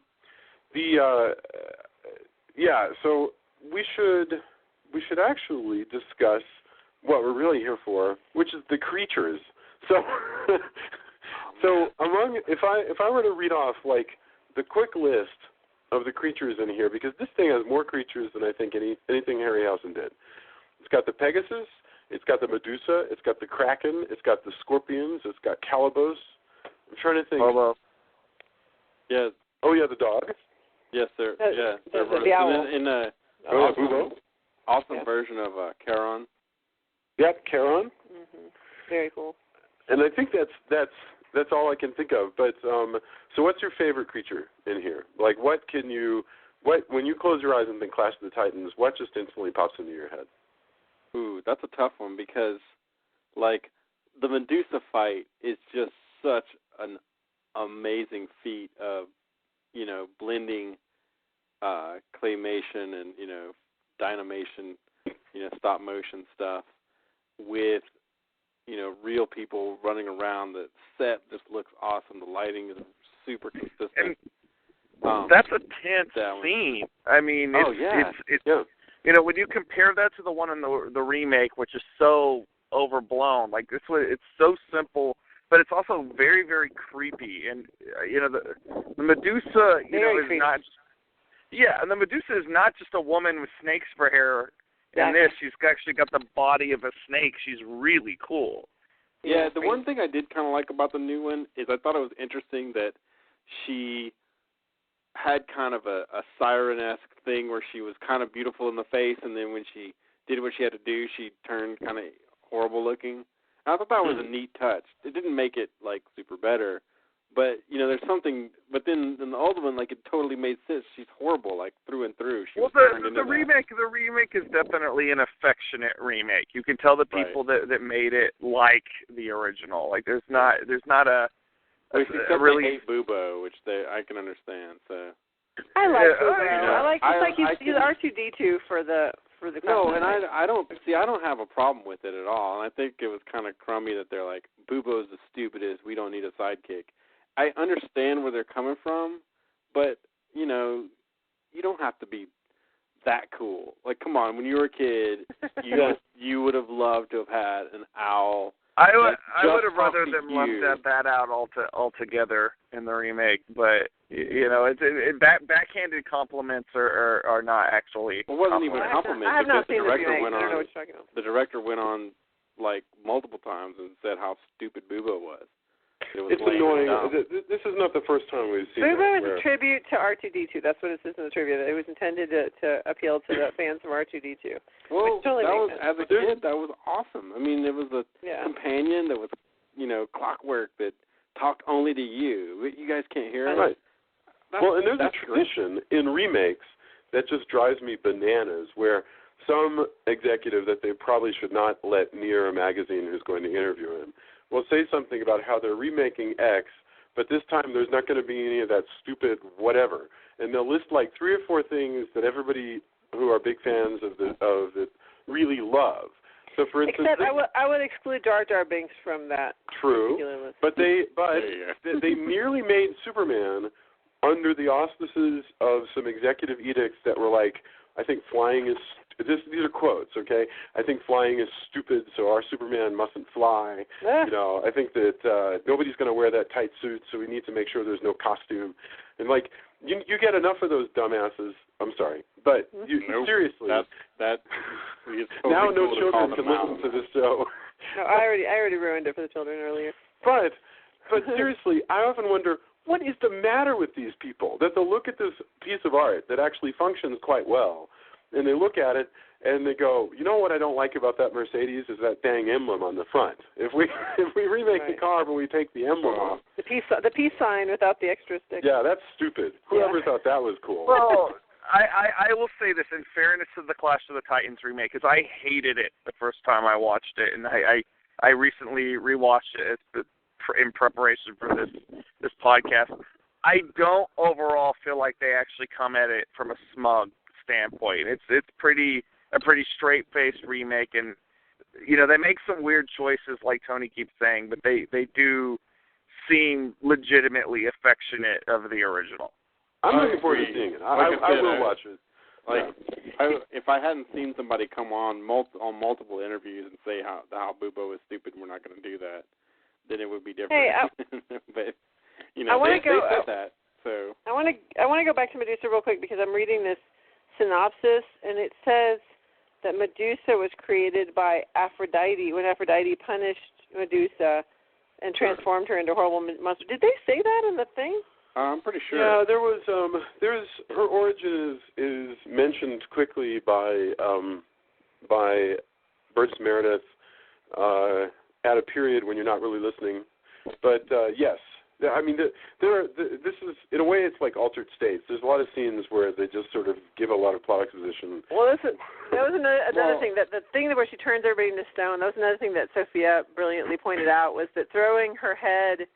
So we should actually discuss what we're really here for, which is the creatures. So, if I were to read off like the quick list of the creatures in here, because this thing has more creatures than I think anything Harryhausen did. It's got the Pegasus, it's got the Medusa, it's got the Kraken, it's got the Scorpions, it's got Calibos. I'm trying to think. Yeah. Oh yeah, the dog. Yes, sir. The owl. In a awesome version of Charon. Yep, Charon. Very cool. And I think that's all I can think of. But so what's your favorite creature in here? Like, when you close your eyes and think Clash of the Titans, what just instantly pops into your head? Ooh, that's a tough one because, like, the Medusa fight is just such an amazing feat of, blending claymation and, Dynamation, stop motion stuff with, real people running around. The set just looks awesome. The lighting is super consistent. And that's a tense scene. I mean, it's when you compare that to the one in the remake, which is so overblown, like this one, it's so simple, but it's also very, very creepy. And the Medusa, is not. Yeah, and the Medusa is not just a woman with snakes for hair. In this, she's actually got the body of a snake. She's really cool. Yeah, the one thing I did kind of like about the new one is I thought it was interesting that she had kind of a siren-esque thing where she was kind of beautiful in the face, and then when she did what she had to do, she turned kind of horrible looking. And I thought that was a neat touch. It didn't make it, like, super better, but, there's something, but then in the old one, like, it totally made sense. She's horrible, like, through and through. The remake is definitely an affectionate remake. You can tell the people that made it like the original. Like, there's not a really hate Bubo, which I can understand. So I like Bubo. I like he's R2D2 for the. No, and I don't have a problem with it at all. And I think it was kind of crummy that they're like, Bubo's the stupidest. We don't need a sidekick. I understand where they're coming from, but, you don't have to be that cool. Like, come on, when you were a kid, you would have loved to have had an owl. I would have rather them left that out altogether in the remake, but, backhanded compliments are not actually. It wasn't even a compliment. I have not seen the remake. I don't know what you're talking about. The director went on, like, multiple times and said how stupid Bubo was. It's annoying. This is not the first time we've seen it. Bubo is a tribute to R2D2. That's what it says in the trivia. It was intended to appeal to the fans of R2D2. Well, totally as a kid, that was awesome. I mean, it was a companion that was, clockwork that talked only to you. You guys can't hear it. Right. And there's a tradition in remakes that just drives me bananas, where some executive that they probably should not let near a magazine who's going to interview him will say something about how they're remaking X, but this time there's not going to be any of that stupid whatever. And they'll list like 3 or 4 things that everybody who are big fans of it really love. So, for instance, except I would exclude Jar Jar Binks from that. True, list. but they merely made Superman under the auspices of some executive edicts that were like, I think flying is. These are quotes, okay? I think flying is stupid, so our Superman mustn't fly. I think that nobody's going to wear that tight suit, so we need to make sure there's no costume. And, like, you get enough of those dumbasses. I'm sorry, but seriously. That now no children can listen to this show. No, I already ruined it for the children earlier. But seriously, I often wonder, what is the matter with these people? That they'll look at this piece of art that actually functions quite well, and they look at it and they go, you know what I don't like about that Mercedes is that dang emblem on the front. If we remake the car but we take the emblem off, the peace sign without the extra stick. Yeah, that's stupid. Whoever thought that was cool. Well, I will say this in fairness to the Clash of the Titans remake, because I hated it the first time I watched it, and I recently rewatched it in preparation for this podcast. I don't overall feel like they actually come at it from a smug standpoint. It's a pretty straight-faced remake, and they make some weird choices, like Tony keeps saying, but they do seem legitimately affectionate of the original. I'm looking forward to seeing it. I will watch it. If I hadn't seen somebody come on multiple interviews and say how Bubo is stupid, and we're not going to do that, then it would be different. Hey, but they said that. So I want to go back to Medusa real quick because I'm reading this synopsis, and it says that Medusa was created by Aphrodite when Aphrodite punished Medusa and transformed her into a horrible monster. Did they say that in the thing? I'm pretty sure. Yeah, there was. There's her origin is mentioned quickly by Burgess Meredith at a period when you're not really listening. But yes, I mean, this is in a way it's like altered states. There's a lot of scenes where they just sort of give a lot of plot exposition. Well, that was another thing. That the thing where she turns everybody into stone. That was another thing that Sophia brilliantly pointed out, was that throwing her head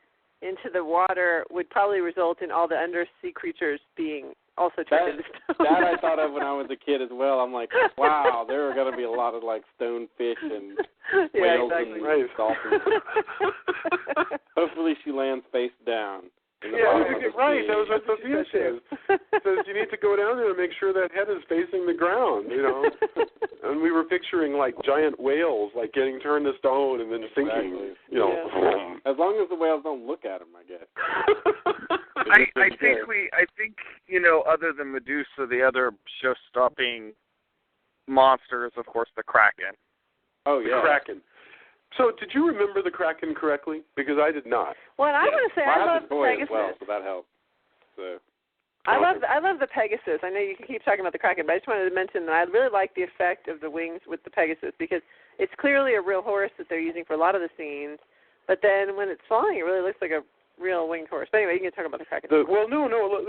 into the water would probably result in all the undersea creatures being also turned into stone. That I thought of when I was a kid as well. I'm like, wow, there are going to be a lot of like stone fish and whales and dolphins. Hopefully she lands face down. Right, that was what Sophia says. Says you need to go down there and make sure that head is facing the ground, And we were picturing like giant whales like getting turned to stone and then sinking, As long as the whales don't look at them, I guess. I think other than Medusa, the other show-stopping monster is of course the Kraken. Oh yeah, the Kraken. So, did you remember the Kraken correctly? Because I did not. Well, I want to say I love the toy Pegasus. as well, so that helps. So. I love the Pegasus. I know you can keep talking about the Kraken, but I just wanted to mention that I really like the effect of the wings with the Pegasus because it's clearly a real horse that they're using for a lot of the scenes. But then when it's flying, it really looks like a real winged horse. But anyway, you can talk about the Kraken. No,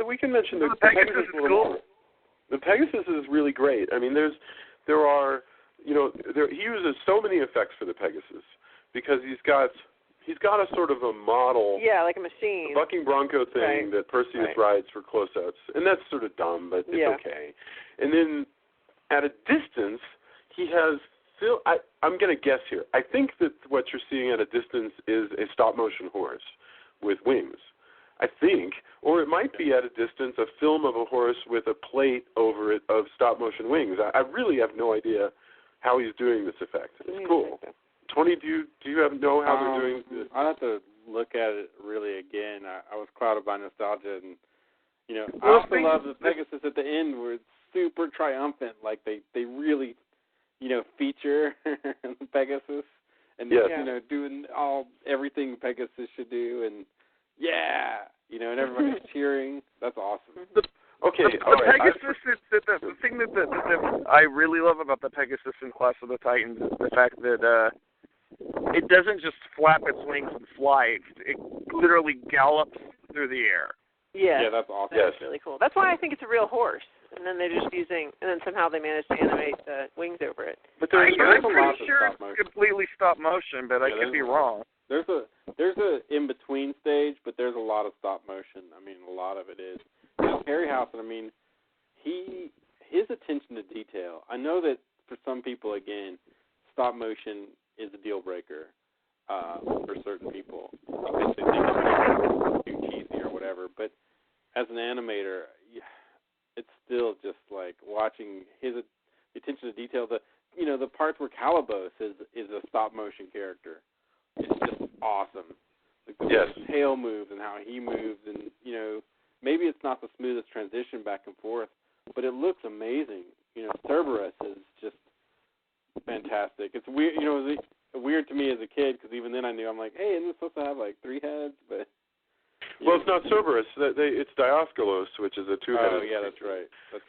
we can mention the Pegasus is cool. The Pegasus is really great. I mean, he uses so many effects for the Pegasus because he's got a sort of a model, like a machine, a bucking bronco thing that Perseus rides for close-ups, and that's sort of dumb, but it's okay. And then at a distance, he has. I'm going to guess here. I think that what you're seeing at a distance is a stop-motion horse with wings. I think, or it might be at a distance a film of a horse with a plate over it of stop-motion wings. I really have no idea how he's doing this effect. It's cool. Tony, do you know how they're doing this? I'd have to look at it really again. I was clouded by nostalgia, and I also love the Pegasus at the end where it's super triumphant. Like they really, feature the Pegasus and doing everything Pegasus should do, and and everybody's cheering. That's awesome. The Pegasus is the thing that I really love about the Pegasus in Clash of the Titans is the fact that it doesn't just flap its wings and fly. It literally gallops through the air. Yeah, that's awesome. That's really cool. That's why I think it's a real horse. And then they're just and then somehow they managed to animate the wings over it. But I'm pretty sure it's completely stop motion, but I could be wrong. There's a in between stage, but there's a lot of stop motion. I mean, a lot of it is. Harryhausen, I mean, his attention to detail. I know that for some people, again, stop motion is a deal breaker for certain people because they think it's too cheesy or whatever. But as an animator, it's still just like watching his attention to detail. The parts where Calibos is a stop motion character. It's just awesome. Like the way his tail moves and how he moves, and maybe it's not the smoothest transition back and forth, but it looks amazing. Cerberus is just fantastic. It's weird. It was weird to me as a kid because even then I knew, I'm like, hey, isn't it supposed to have like 3 heads? But it's not Cerberus. It's Dioscolos, which is a 2-headed. Oh yeah, that's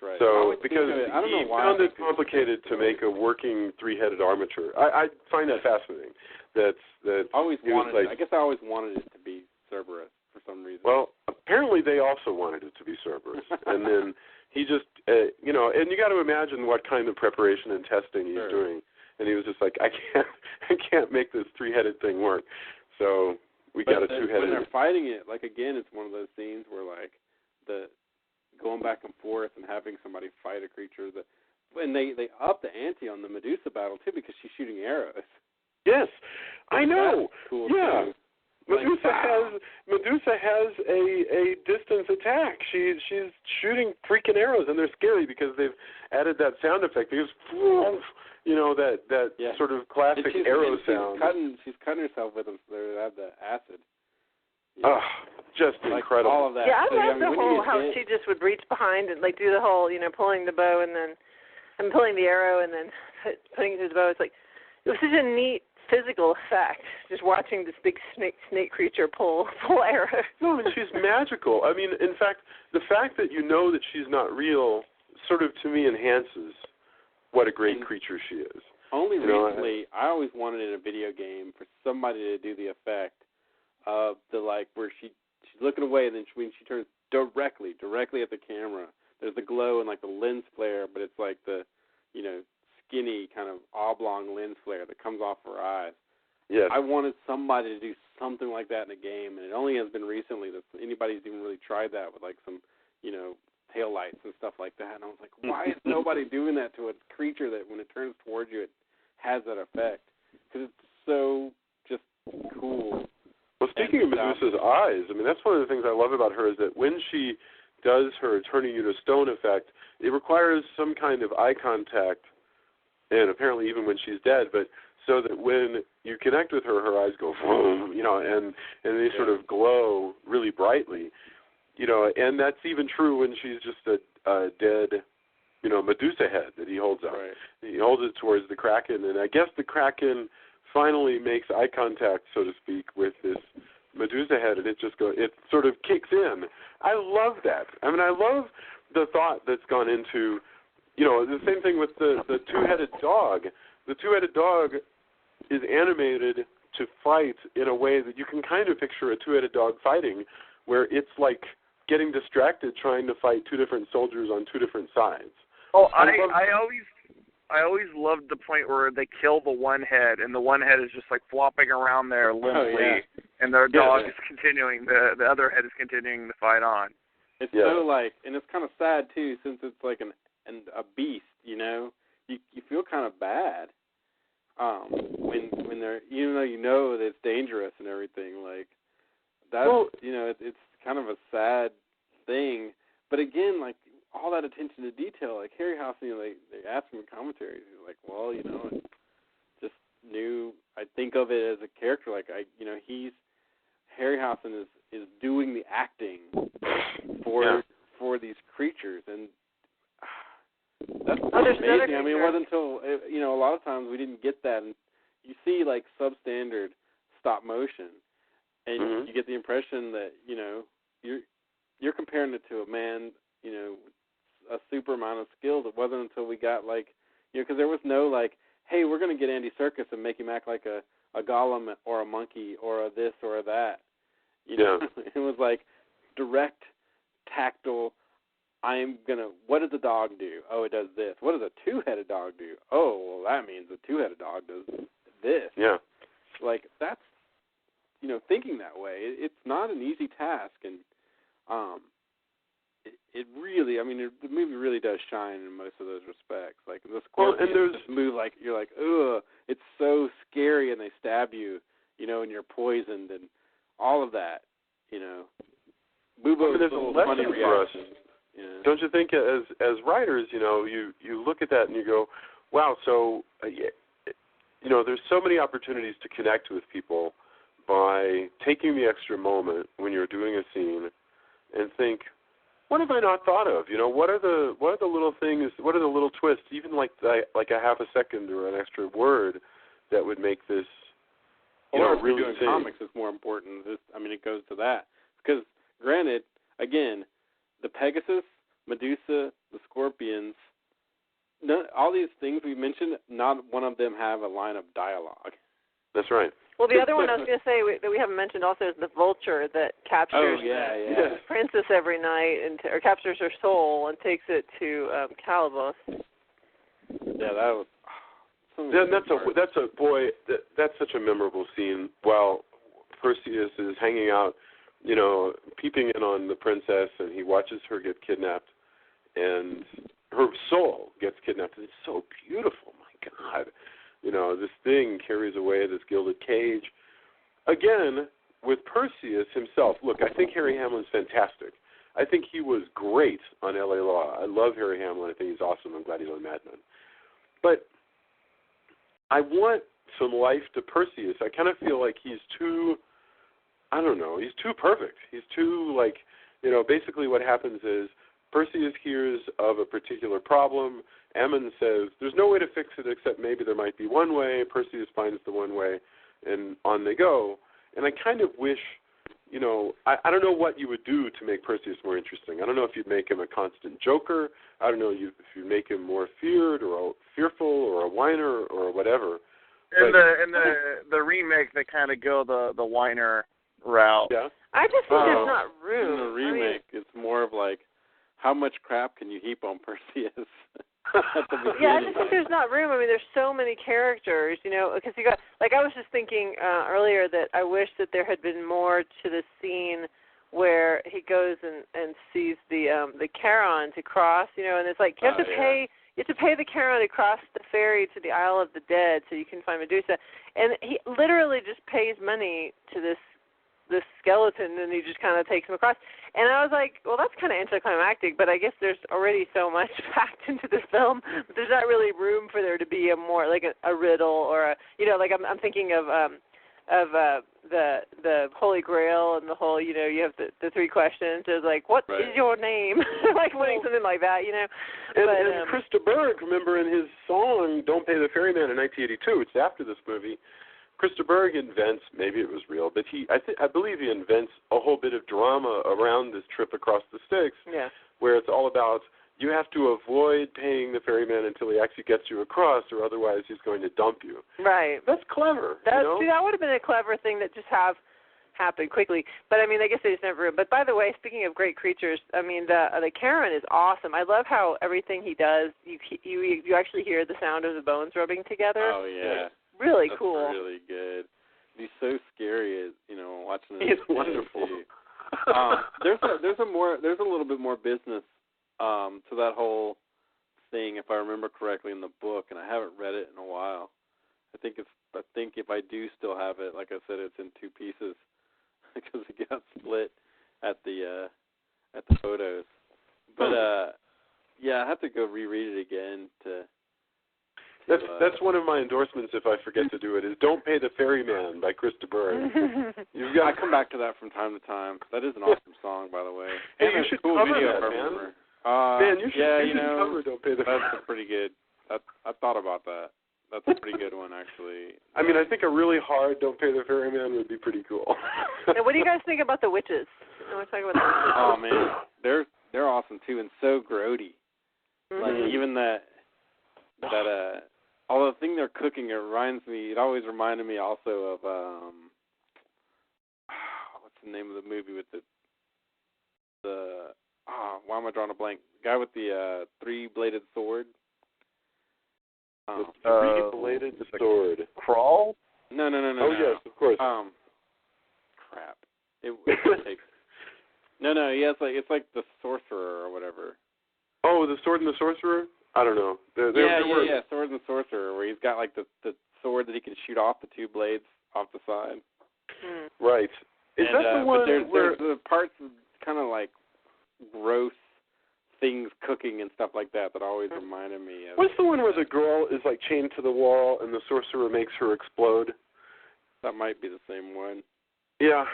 right. So because I don't know why found it complicated to make a working 3-headed armature. I find that fascinating. I guess I always wanted it to be Cerberus for some reason. Well, apparently they also wanted it to be Cerberus, and then he just and you got to imagine what kind of preparation and testing he's doing. And he was just like, I can't make this 3-headed thing work. So we got a 2-headed. When they're fighting it, like again, it's one of those scenes where like the going back and forth and having somebody fight a creature. and they up the ante on the Medusa battle too because she's shooting arrows. Yes, I know. That's cool yeah. too. Medusa has a distance attack. She's shooting freaking arrows, and they're scary because they've added that sound effect. Because that sort of classic arrow sound. She's cutting herself with them, so they have the acid. Oh, just incredible. All of that. Yeah, I love the whole how she just would reach behind and do the whole pulling the bow and pulling the arrow and then putting it through the bow. It's like it was such a neat physical effect, just watching this big snake creature pull arrows. No, and she's magical. I mean, in fact, the fact that you know that she's not real sort of, to me, enhances what a great creature she is. Only recently, I always wanted in a video game for somebody to do the effect of where she's looking away, and then when she turns directly at the camera, there's the glow and the lens flare, but it's like the, skinny kind of oblong lens flare that comes off her eyes. Yes. I wanted somebody to do something like that in a game, and it only has been recently that anybody's even really tried that with some, tail lights and stuff like that. And I was like, why is nobody doing that to a creature that when it turns towards you, it has that effect? Because it's so just cool. Well, speaking of Medusa's eyes, I mean, that's one of the things I love about her is that when she does her turning you to stone effect, it requires some kind of eye contact, and apparently even when she's dead, but so that when you connect with her, her eyes go, boom, and they sort of glow really brightly, and that's even true when she's just a dead, Medusa head that he holds up. Right. He holds it towards the Kraken, and I guess the Kraken finally makes eye contact, so to speak, with this Medusa head, and it sort of kicks in. I love that. I mean, I love the thought that's gone into, the same thing with the two-headed dog. The two-headed dog is animated to fight in a way that you can kind of picture a two-headed dog fighting, where it's like getting distracted trying to fight two different soldiers on two different sides. Oh, I always loved the point where they kill the one head, and the one head is just flopping around there limply, and their dog is continuing, the other head is continuing to fight on. It's so and it's kind of sad too, since it's like a beast, you feel kind of bad when they're, even though that it's dangerous and everything, that's, it's kind of a sad thing. But again, all that attention to detail, Harryhausen, they ask him in commentaries, he's like, well, it's just new. I think of it as a character, Harryhausen is doing the acting for these creatures, and that's amazing. I mean, it wasn't until a lot of times we didn't get that, and you see substandard stop motion, and you get the impression that you're comparing it to a man, a super amount of skills. It wasn't until we got because there was no hey, we're going to get Andy Serkis and make him act like a golem or a monkey or a this or a that. It was direct, tactile. What does the dog do? Oh, it does this. What does a two-headed dog do? Oh, well, that means a two-headed dog does this. Yeah. That's, thinking that way. It's not an easy task, and it really, the movie really does shine in most of those respects. The scorpions just move you're ugh, it's so scary, and they stab you, and you're poisoned, and all of that, Bubo, there's a lesson for us. Don't you think, as writers, you look at that and you go, wow, so, there's so many opportunities to connect with people by taking the extra moment when you're doing a scene and think, what have I not thought of? What are the little things? What are the little twists? Even like a half a second or an extra word that would make this, or if really you're doing comics, it's more important. It goes to that because, granted, again, the Pegasus, Medusa, the Scorpions, all these things we mentioned, not one of them have a line of dialogue. That's right. Well, the other one I was going to say that we haven't mentioned also is the vulture that captures the princess every night or captures her soul and takes it to Calabos. Yeah, that was. That's such a memorable scene. While Perseus is hanging out, peeping in on the princess, and he watches her get kidnapped, and her soul gets kidnapped. It's so beautiful. My God, this thing carries away this gilded cage. Again, with Perseus himself. Look, I think Harry Hamlin's fantastic. I think he was great on L.A. Law. I love Harry Hamlin. I think he's awesome. I'm glad he's on Mad Men. But I want some life to Perseus. I kind of feel like he's too, I don't know, he's too perfect. He's too, basically what happens is Perseus hears of a particular problem. Ammon says, there's no way to fix it except maybe there might be one way. Perseus finds the one way, and on they go. And I kind of wish, I don't know what you would do to make Perseus more interesting. I don't know if you'd make him a constant joker. I don't know if you'd make him more feared or fearful or a whiner or whatever. In the remake, they kind of go the whiner route. Yeah. I just think there's not room. In the remake, it's more of like, how much crap can you heap on Perseus? Yeah, I just think there's not room. I mean, there's so many characters, because you got, I was just thinking earlier that I wish that there had been more to the scene where he goes and sees the Charon to cross, and it's like you have to pay. You have to pay the Charon to cross the ferry to the Isle of the Dead so you can find Medusa, and he literally just pays money to this skeleton, and he just kind of takes him across. And I was like, well, that's kind of anticlimactic, but I guess there's already so much packed into this film that there's not really room for there to be a more like a riddle or I'm thinking of the Holy Grail and the whole, you have the three questions. It's like, what is your name? Something like that, And Krista Berg, remember in his song "Don't Pay the Ferryman" in 1982, it's after this movie. Krista Berg invents, maybe it was real, but I believe he invents a whole bit of drama around this trip across the Styx, where it's all about you have to avoid paying the ferryman until he actually gets you across, or otherwise he's going to dump you. Right. That's clever. See, that would have been a clever thing that just happened quickly. But I mean, I guess they just never. But by the way, speaking of great creatures, I mean the Charon is awesome. I love how everything he does, you actually hear the sound of the bones rubbing together. Oh yeah. Really That's cool. Really good. He's so scary, watching this. He's wonderful. There's a little bit more business to that whole thing, if I remember correctly, in the book, and I haven't read it in a while. I think if I do still have it, like I said, it's in two pieces because it got split at the photos. But I have to go reread it again to. That's one of my endorsements. If I forget to do it, is "Don't Pay the Ferryman" by Krista Berg. I come back to that from time to time. That is an awesome song, by the way. Hey, and you should cool cover video, that, man. Man, you should cover "Don't Pay the Ferryman." That's pretty good. I thought about that. That's a pretty good one, actually. I mean, I think a really hard "Don't Pay the Ferryman" would be pretty cool. And what do you guys think about the witches? I want to talk about the witches. Oh man, they're awesome too, and so grody. Like even that all the thing they're cooking, it always reminded me also of what's the name of the movie with why am I drawing a blank? The guy with the three-bladed sword. The three-bladed sword. Crawl? No. Oh yes, of course. Crap. No. It's like the sorcerer or whatever. Oh, the Sword and the Sorcerer? I don't know. Yeah, Sword and the Sorcerer, where he's got like the sword that he can shoot off the two blades off the side. Right. Is that the one there's the parts of kind of like gross things cooking and stuff like that always reminded me of. What's the one where the girl is like chained to the wall and the sorcerer makes her explode? That might be the same one. Yeah.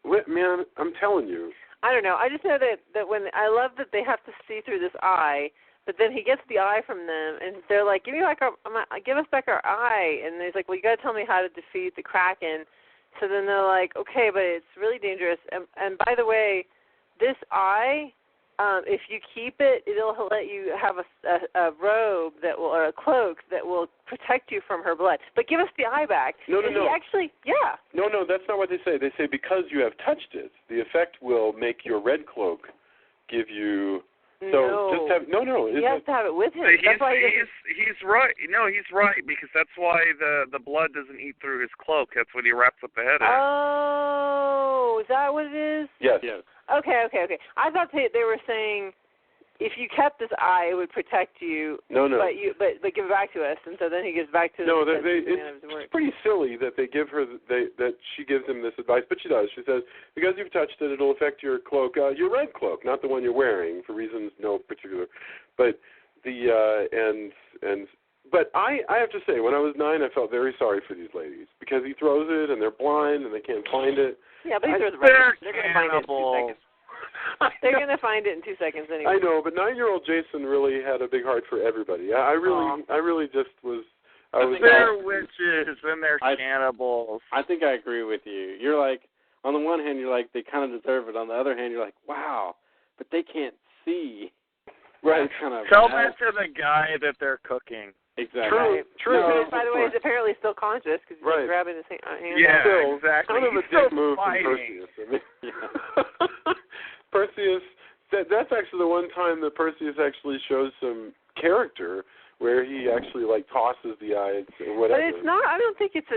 Man, I'm telling you. I don't know. I just know that when I love that they have to see through this eye, but then he gets the eye from them, and they're like, give us back our eye. And he's like, well, you got to tell me how to defeat the Kraken. So then they're like, okay, but it's really dangerous. And by the way, this eye, if you keep it, it'll let you have a robe or a cloak that will protect you from her blood. But give us the eye back. No. Actually, yeah. No, that's not what they say. They say because you have touched it, the effect will make your red cloak give you. So just have no. He has to have it with him. He's right. No, he's right because that's why the blood doesn't eat through his cloak. That's what he wraps up the head in. Oh, is that what it is? Yes. Okay. I thought they were saying if you kept this eye, it would protect you. No. But give it back to us, and so then he gives back to. No, it's pretty silly that they give her that she gives him this advice, but she does. She says, because you've touched it, it'll affect your cloak, your red cloak, not the one you're wearing, for reasons no particular. But But I have to say, when I was 9, I felt very sorry for these ladies because he throws it and they're blind and they can't find it. Yeah, but they're going to find it in 2 seconds. They're going to find it in 2 seconds anyway. I know, but 9-year-old Jason really had a big heart for everybody. I really just was. They're witches and they're cannibals. I think I agree with you. You're like, on the one hand, you're like, they kind of deserve it. On the other hand, you're like, wow, but they can't see. Right. Tell that to the guy that they're cooking. Exactly. True. No, by the way, he's apparently still conscious because he's grabbing his hand. Yeah, still, exactly. Kind of a dick move from Perseus. I mean, Perseus, that's actually the one time that Perseus actually shows some character where he actually, tosses the eye or whatever. But it's not, I don't think it's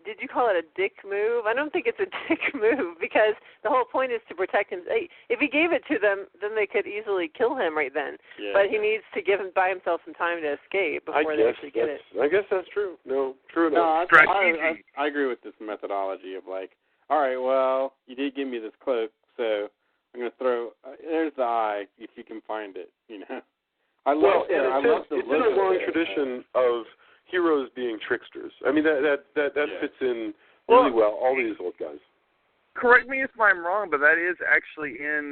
did you call it a dick move? I don't think it's a dick move because the whole point is to protect him. If he gave it to them, then they could easily kill him right then. Yeah. But he needs to buy himself some time to escape before they actually get it. I guess that's true. No, true enough. No, I agree with this methodology of all right, well, you did give me this cloak, so I'm going to throw, there's the eye, if you can find it, I love the it's in a long tradition of heroes being tricksters. I mean, that fits in really well, all these old guys. Correct me if I'm wrong, but that is actually in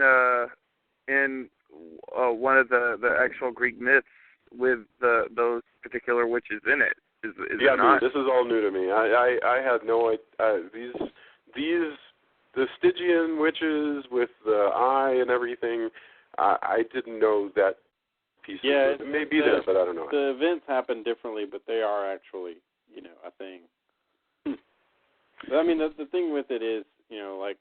one of the actual Greek myths with those particular witches in it. Is it not? This is all new to me. I had no idea. The Stygian witches with the eye and everything, I didn't know that piece. Yeah, it may be there, but I don't know. The events happen differently, but they are actually, a thing. But I mean, the thing with it is, like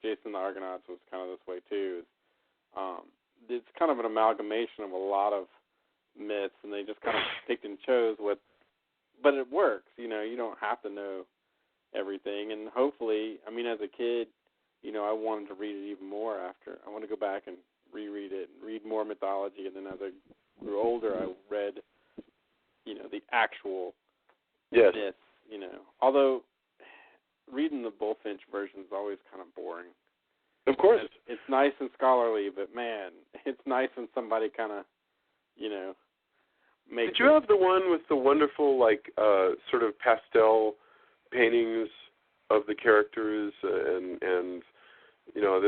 Jason the Argonauts was kind of this way too. It's kind of an amalgamation of a lot of myths, and they just kind of picked and chose but it works. You don't have to know everything, and hopefully, I mean, as a kid, I wanted to read it even more after. I want to go back and reread it and read more mythology, and then as I grew older, I read, the actual myths, Although reading the Bullfinch version is always kind of boring. Of course. It's nice and scholarly, but man, it's nice when somebody kind of, makes Did you have the one with the wonderful, sort of pastel paintings of the characters and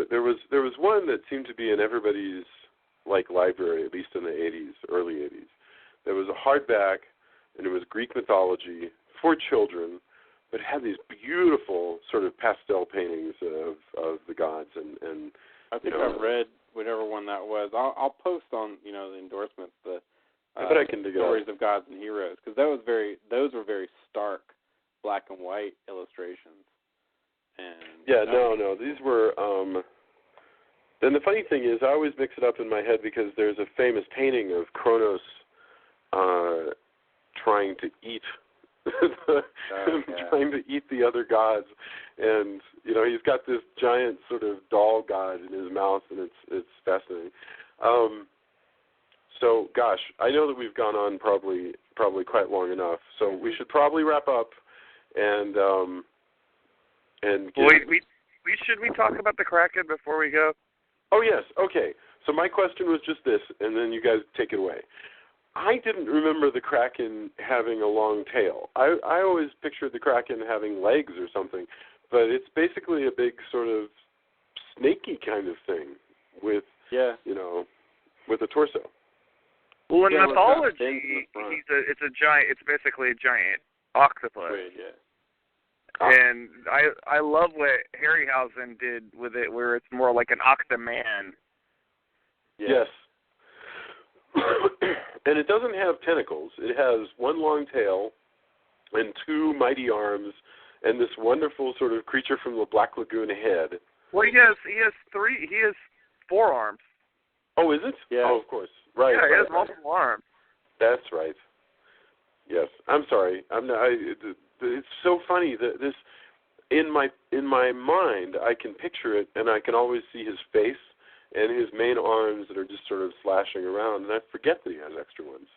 there was one that seemed to be in everybody's library, at least in the early 80s. There was a hardback, and it was Greek mythology for children, but it had these beautiful sort of pastel paintings of the gods and I think I've read whatever one that was. I'll post on the endorsements the I bet I can dig stories of gods and heroes, because those were very stark black and white illustrations. And no. These were. Then the funny thing is, I always mix it up in my head because there's a famous painting of Kronos trying to eat, trying to eat the other gods, and he's got this giant sort of doll god in his mouth, and it's fascinating. So, gosh, I know that we've gone on probably quite long enough, so we should probably wrap up and. Should we talk about the Kraken before we go? Oh, yes. Okay. So my question was just this, and then you guys take it away. I didn't remember the Kraken having a long tail. I always pictured the Kraken having legs or something, but it's basically a big sort of snaky kind of thing with, with a torso. Well, in mythology, it's basically a giant octopus. Right, yeah. And I love what Harryhausen did with it, where it's more like an octoman. Yes. And it doesn't have tentacles. It has one long tail and two mighty arms and this wonderful sort of creature from the Black Lagoon head. Well, he has 4 arms. Oh, is it? Yeah. Oh, of course. Right. Yeah, he has multiple arms. That's right. Yes. I'm sorry. It's so funny that this, in my mind, I can picture it, and I can always see his face, and his main arms that are just sort of slashing around, and I forget that he has extra ones.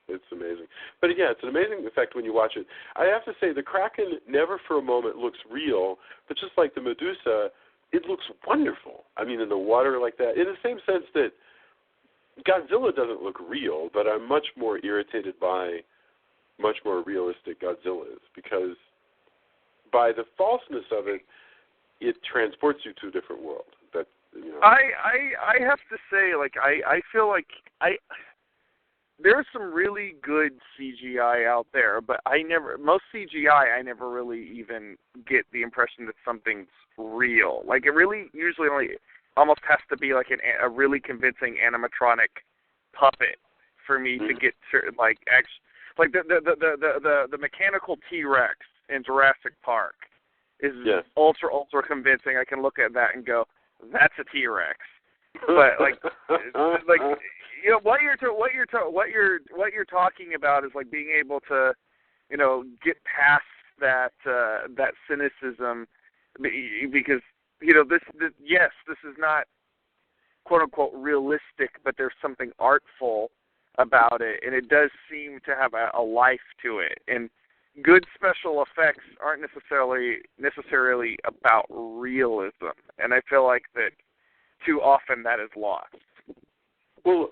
It's amazing. But yeah, it's an amazing effect when you watch it. I have to say, the Kraken never for a moment looks real, but just like the Medusa, it looks wonderful. I mean, in the water like that, in the same sense that Godzilla doesn't look real, but I'm much more irritated by much more realistic Godzilla is, because by the falseness of it, it transports you to a different world. That, you know. I have to say, like, I feel like there's some really good CGI out there, but most CGI I never really even get the impression that something's real. Like, it really usually only almost has to be like a really convincing animatronic puppet for me to get certain, like, like the mechanical T-Rex in Jurassic Park is ultra convincing. I can look at that and go, that's a T-Rex. But like you know, what you're talking about is like being able to, you know, get past that cynicism, because, you know, this is not quote unquote realistic, but there's something artful about it, and it does seem to have a life to it. And good special effects aren't necessarily about realism, and I feel like that too often that is lost. Well,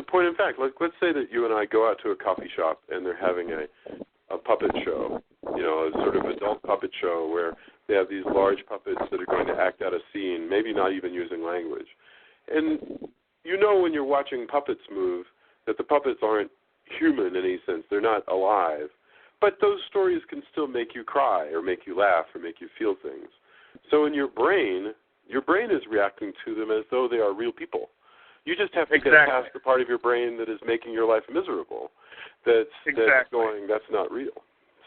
point in fact, let's say that you and I go out to a coffee shop and they're having a puppet show, you know, a sort of adult puppet show where they have these large puppets that are going to act out a scene, maybe not even using language. And you know when you're watching puppets move that the puppets aren't human in any sense. They're not alive. But those stories can still make you cry or make you laugh or make you feel things. So in your brain is reacting to them as though they are real people. You just have to get past the part of your brain that is making your life miserable. That's going, that's not real.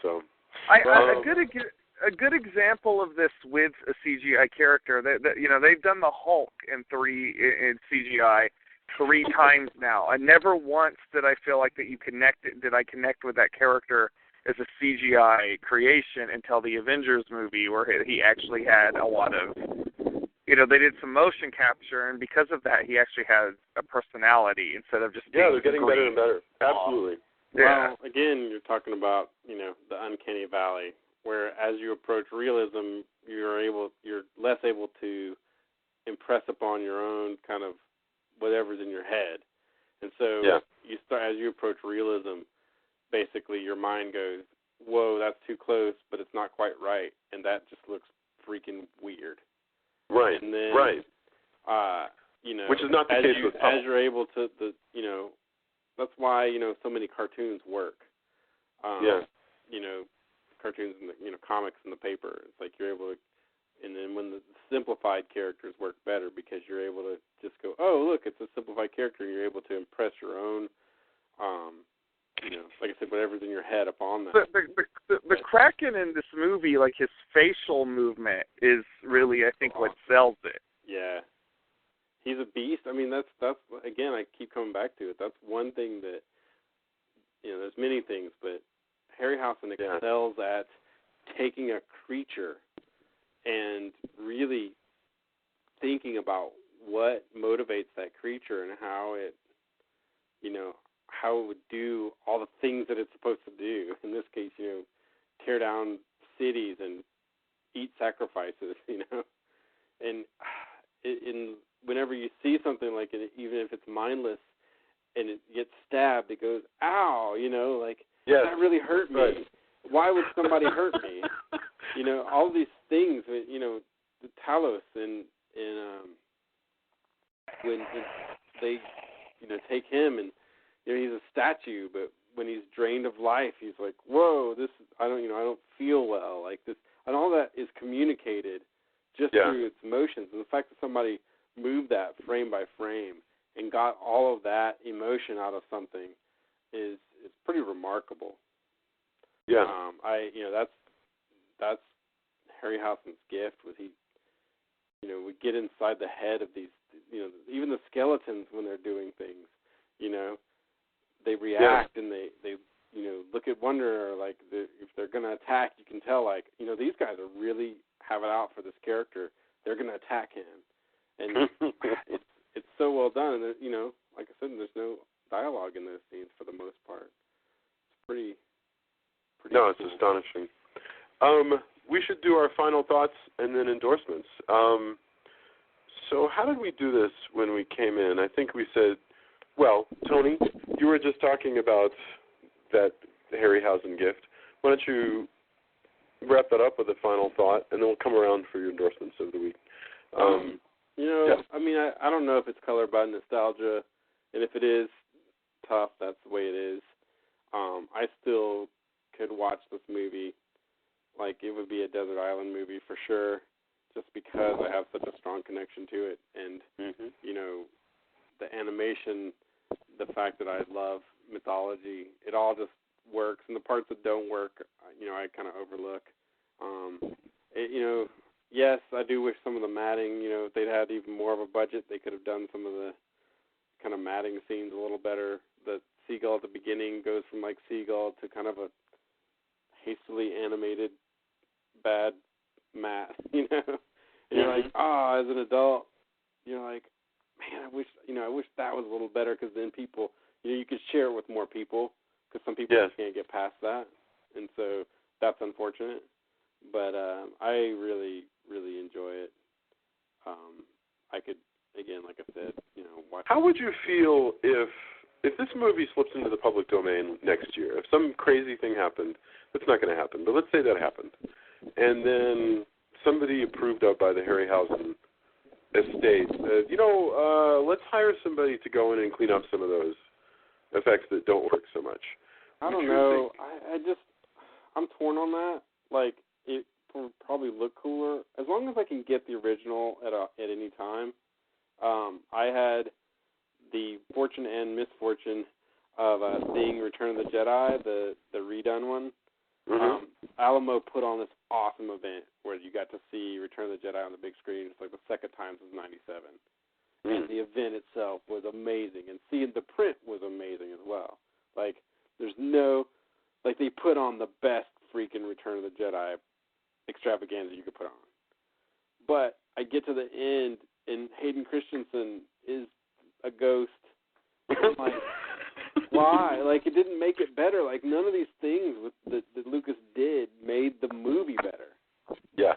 So a good example of this with a CGI character, that you know, they've done the Hulk in CGI 3 times now. And never once did I feel like I connect with that character as a CGI creation until the Avengers movie, where he actually had a lot of, you know, they did some motion capture, and because of that, he actually has a personality instead of just being they're getting better and better. Absolutely. Well, again, you're talking about, you know, the uncanny valley, where as you approach realism, you're less able to impress upon your own kind of whatever's in your head, and so you start, as you approach realism, basically your mind goes, whoa, that's too close, but it's not quite right, and that just looks freaking weird. Right. And then, you know, which is not the case with Puzzle. As you're able to, you know, that's why, you know, so many cartoons work. You know, cartoons and, you know, comics in the paper. It's like you're able to, and then when the simplified characters work better because you're able to just go, oh, look, it's a simplified character, and you're able to impress your own, you know, like I said, whatever's in your head upon that. The Kraken in this movie, like his facial movement is really, I think, what sells it. Yeah. He's a beast. I mean, that's again, I keep coming back to it. That's one thing that, you know, there's many things, but Harryhausen excels at taking a creature and really thinking about what motivates that creature and how it, you know, how it would do all the things that it's supposed to do. In this case, you know, tear down cities and eat sacrifices, you know. And whenever you see something like it, even if it's mindless and it gets stabbed, it goes, ow, you know, like, that really hurt me. Right. Why would somebody hurt me? You know, all these things, you know, the Talos and when they, you know, take him and, you know, he's a statue, but when he's drained of life, he's like, whoa, I don't feel well, like this, and all that is communicated just through its motions. And the fact that somebody moved that frame by frame and got all of that emotion out of something is pretty remarkable. Yeah. That's Harryhausen's gift, was he, you know, would get inside the head of these, you know, even the skeletons when they're doing things, you know, they react and they you know, look at wonder, like if they're going to attack, you can tell, like, you know, these guys are really have it out for this character. They're going to attack him, and it's so well done. And you know, like I said, there's no dialogue in those scenes for the most part. It's pretty. No, cool. it's astonishing. We should do our final thoughts and then endorsements. So how did we do this when we came in? I think we said, well, Tony, you were just talking about that Harryhausen gift. Why don't you wrap that up with a final thought, and then we'll come around for your endorsements of the week. You know, yeah. I mean, I don't know if it's colored by nostalgia, and if it is tough, that's the way it is. I still could watch this movie like it would be a desert island movie for sure, just because I have such a strong connection to it, and you know, the animation, the fact that I love mythology, it all just works, and the parts that don't work, you know, I kind of overlook. You know, yes, I do wish some of the matting, you know, if they'd had even more of a budget, they could have done some of the kind of matting scenes a little better. The seagull at the beginning goes from like seagull to kind of a hastily animated bad mat, you know. And you're like, as an adult, you're like, man, I wish that was a little better, because then people, you know, you could share it with more people, because some people just can't get past that, and so that's unfortunate. But I really, really enjoy it. I could, again, like I said, you know, watch. How would you feel if this movie slips into the public domain next year? If some crazy thing happened, that's not going to happen, but let's say that happened, and then somebody approved of by the Harryhausen estate said, you know, let's hire somebody to go in and clean up some of those effects that don't work so much. I don't know. I'm torn on that. Like, it will probably look cooler as long as I can get the original at any time. I had the fortune and misfortune of seeing Return of the Jedi, the redone one. Alamo put on this awesome event where you got to see Return of the Jedi on the big screen. It's like the second time since '97. And the event itself was amazing. And seeing the print was amazing as well. Like, there's no, like, they put on the best freaking Return of the Jedi extravaganza you could put on. But I get to the end, and Hayden Christensen is a ghost. I'm like, why? Like, it didn't make it better. Like, none of these things that Lucas did made the movie better. Yeah.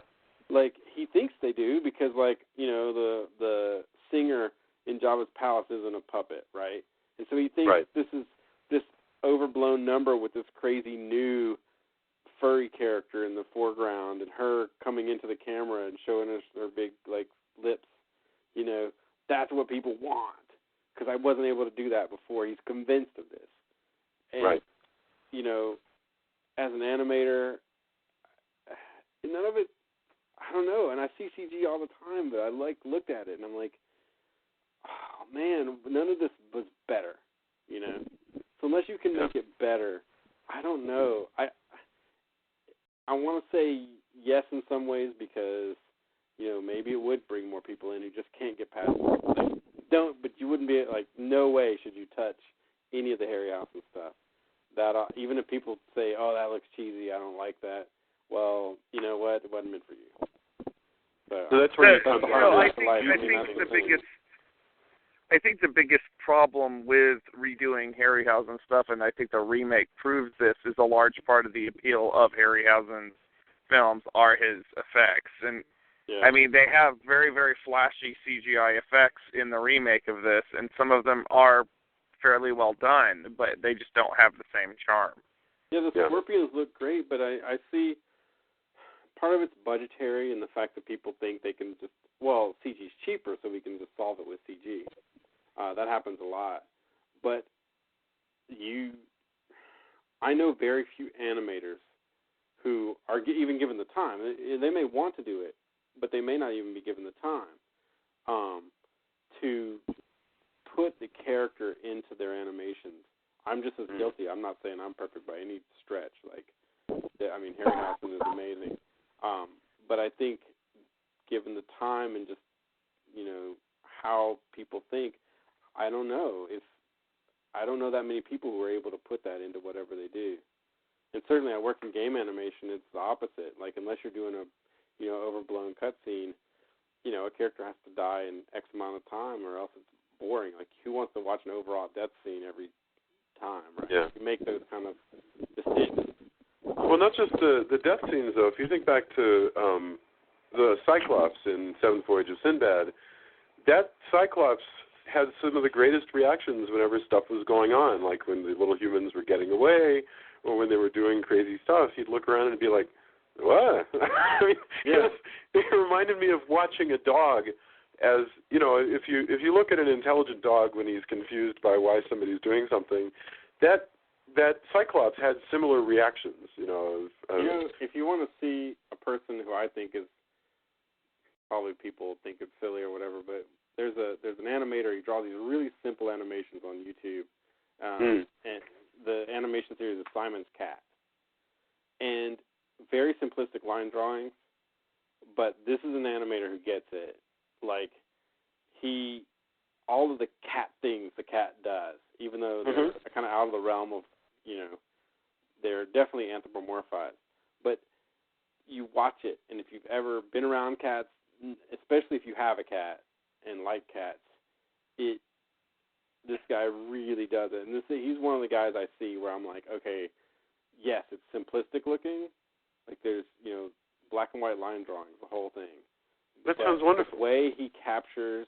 Like, he thinks they do because, like, you know, the singer in Jabba's palace isn't a puppet, right? And so he thinks this is this overblown number with this crazy new furry character in the foreground and her coming into the camera and showing us her big, like, lips. You know, that's what people want, because I wasn't able to do that before. He's convinced of this. And, you know, as an animator, none of it, I don't know. And I see CG all the time, but I, like, looked at it, and I'm like, oh, man, none of this was better, you know? So unless you can make it better, I don't know. I want to say yes in some ways because, you know, maybe it would bring more people in who just can't get past it. Like, but you wouldn't be, like, no way should you touch any of the Harryhausen stuff. That even if people say, oh, that looks cheesy, I don't like that, well, you know what, it wasn't meant for you. So that's where you come I think the biggest problem with redoing Harryhausen stuff, and I think the remake proves this, is a large part of the appeal of Harryhausen's films are his effects. And I mean, they have very, very flashy CGI effects in the remake of this, and some of them are fairly well done, but they just don't have the same charm. Yeah, the scorpions look great, but I see part of it's budgetary and the fact that people think they can just, well, CG's cheaper, so we can just solve it with CG. That happens a lot. But I know very few animators who are even given the time. They may want to do it, but they may not even be given the time to put the character into their animations. I'm just as guilty. I'm not saying I'm perfect by any stretch. Like, I mean, Harryhausen is amazing. But I think given the time and just, you know, how people think, I don't know that many people who are able to put that into whatever they do. And certainly I work in game animation, it's the opposite. Like, unless you're doing a, you know, overblown cutscene, you know, a character has to die in X amount of time or else it's boring. Like, who wants to watch an overall death scene every time, right? Yeah. You make those kind of decisions. Well, not just the death scenes, though. If you think back to the Cyclops in Seventh Voyage of Sinbad, that Cyclops had some of the greatest reactions whenever stuff was going on, like when the little humans were getting away or when they were doing crazy stuff. He'd look around and be like, what? I mean, Yeah. it reminded me of watching a dog as, you know, if you look at an intelligent dog when he's confused by why somebody's doing something, that Cyclops had similar reactions, you know. If you want to see a person who I think is, probably people think it's silly or whatever, but there's an animator. He draws these really simple animations on YouTube, and the animation series is Simon's Cat, and very simplistic line drawings. But this is an animator who gets it. Like, all of the cat things the cat does, even though they're kind of out of the realm of, you know, they're definitely anthropomorphized. But you watch it, and if you've ever been around cats, especially if you have a cat and like cats, this guy really does it. And he's one of the guys I see where I'm like, okay, yes, it's simplistic looking. Like, there's, you know, black and white line drawings, the whole thing. That sounds wonderful. The way he captures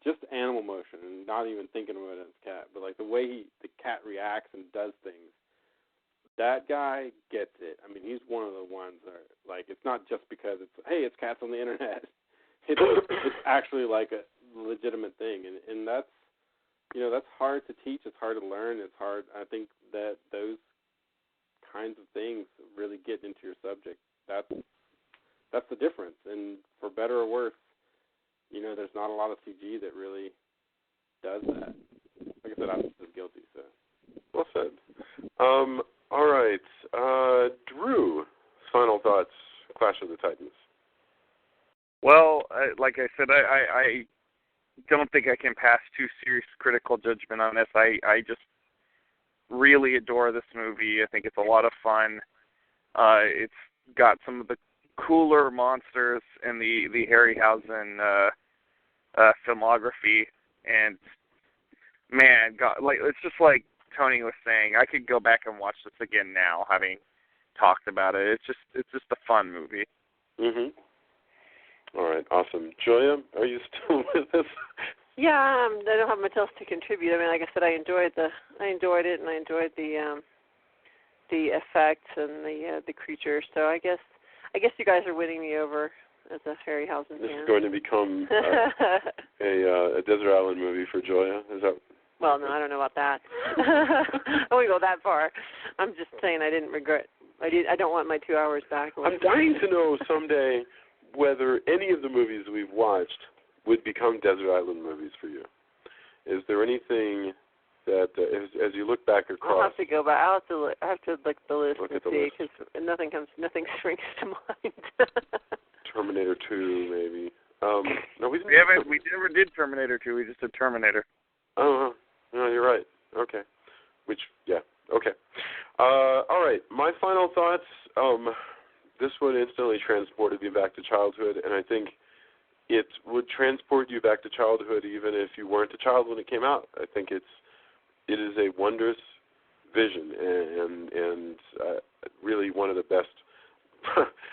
just animal motion, and not even thinking about it as a cat, but like the way the cat reacts and does things, that guy gets it. I mean, he's one of the ones that are, like, it's not just because it's cats on the internet. It's actually like a legitimate thing, and that's, you know, that's hard to teach. It's hard to learn. It's hard. I think that those kinds of things really get into your subject. That's the difference. And for better or worse, you know, there's not a lot of CG that really does that. Like I said, I'm just as guilty. So. Well said. All right, Drew. Final thoughts. Clash of the Titans. Well, like I said, I don't think I can pass too serious critical judgment on this. I just really adore this movie. I think it's a lot of fun. It's got some of the cooler monsters in the Harryhausen filmography, and man, God, like, it's just like Tony was saying, I could go back and watch this again now, having talked about it. It's just a fun movie. All right, awesome. Julia, are you still with us? Yeah, I don't have much else to contribute. I mean, like I said, I enjoyed it, and I enjoyed the effects and the creatures. So I guess you guys are winning me over as a Harryhausen fan. This is going to become a Desert Island movie for Julia. Is that? Well, no, I don't know about that. I won't go that far. I'm just saying I didn't regret. I don't want my 2 hours back. I'm dying to know someday whether any of the movies we've watched would become Desert Island movies for you. Is there anything that, as you look back across? I'll have to go back. I have to look at the list and see, because nothing springs to mind. Terminator 2, maybe. No, we never did Terminator 2. We just did Terminator. Oh, no, you're right. Okay. Okay. All right. My final thoughts. This one instantly transported me back to childhood, and I think it would transport you back to childhood even if you weren't a child when it came out. I think it is a wondrous vision and really one of the best.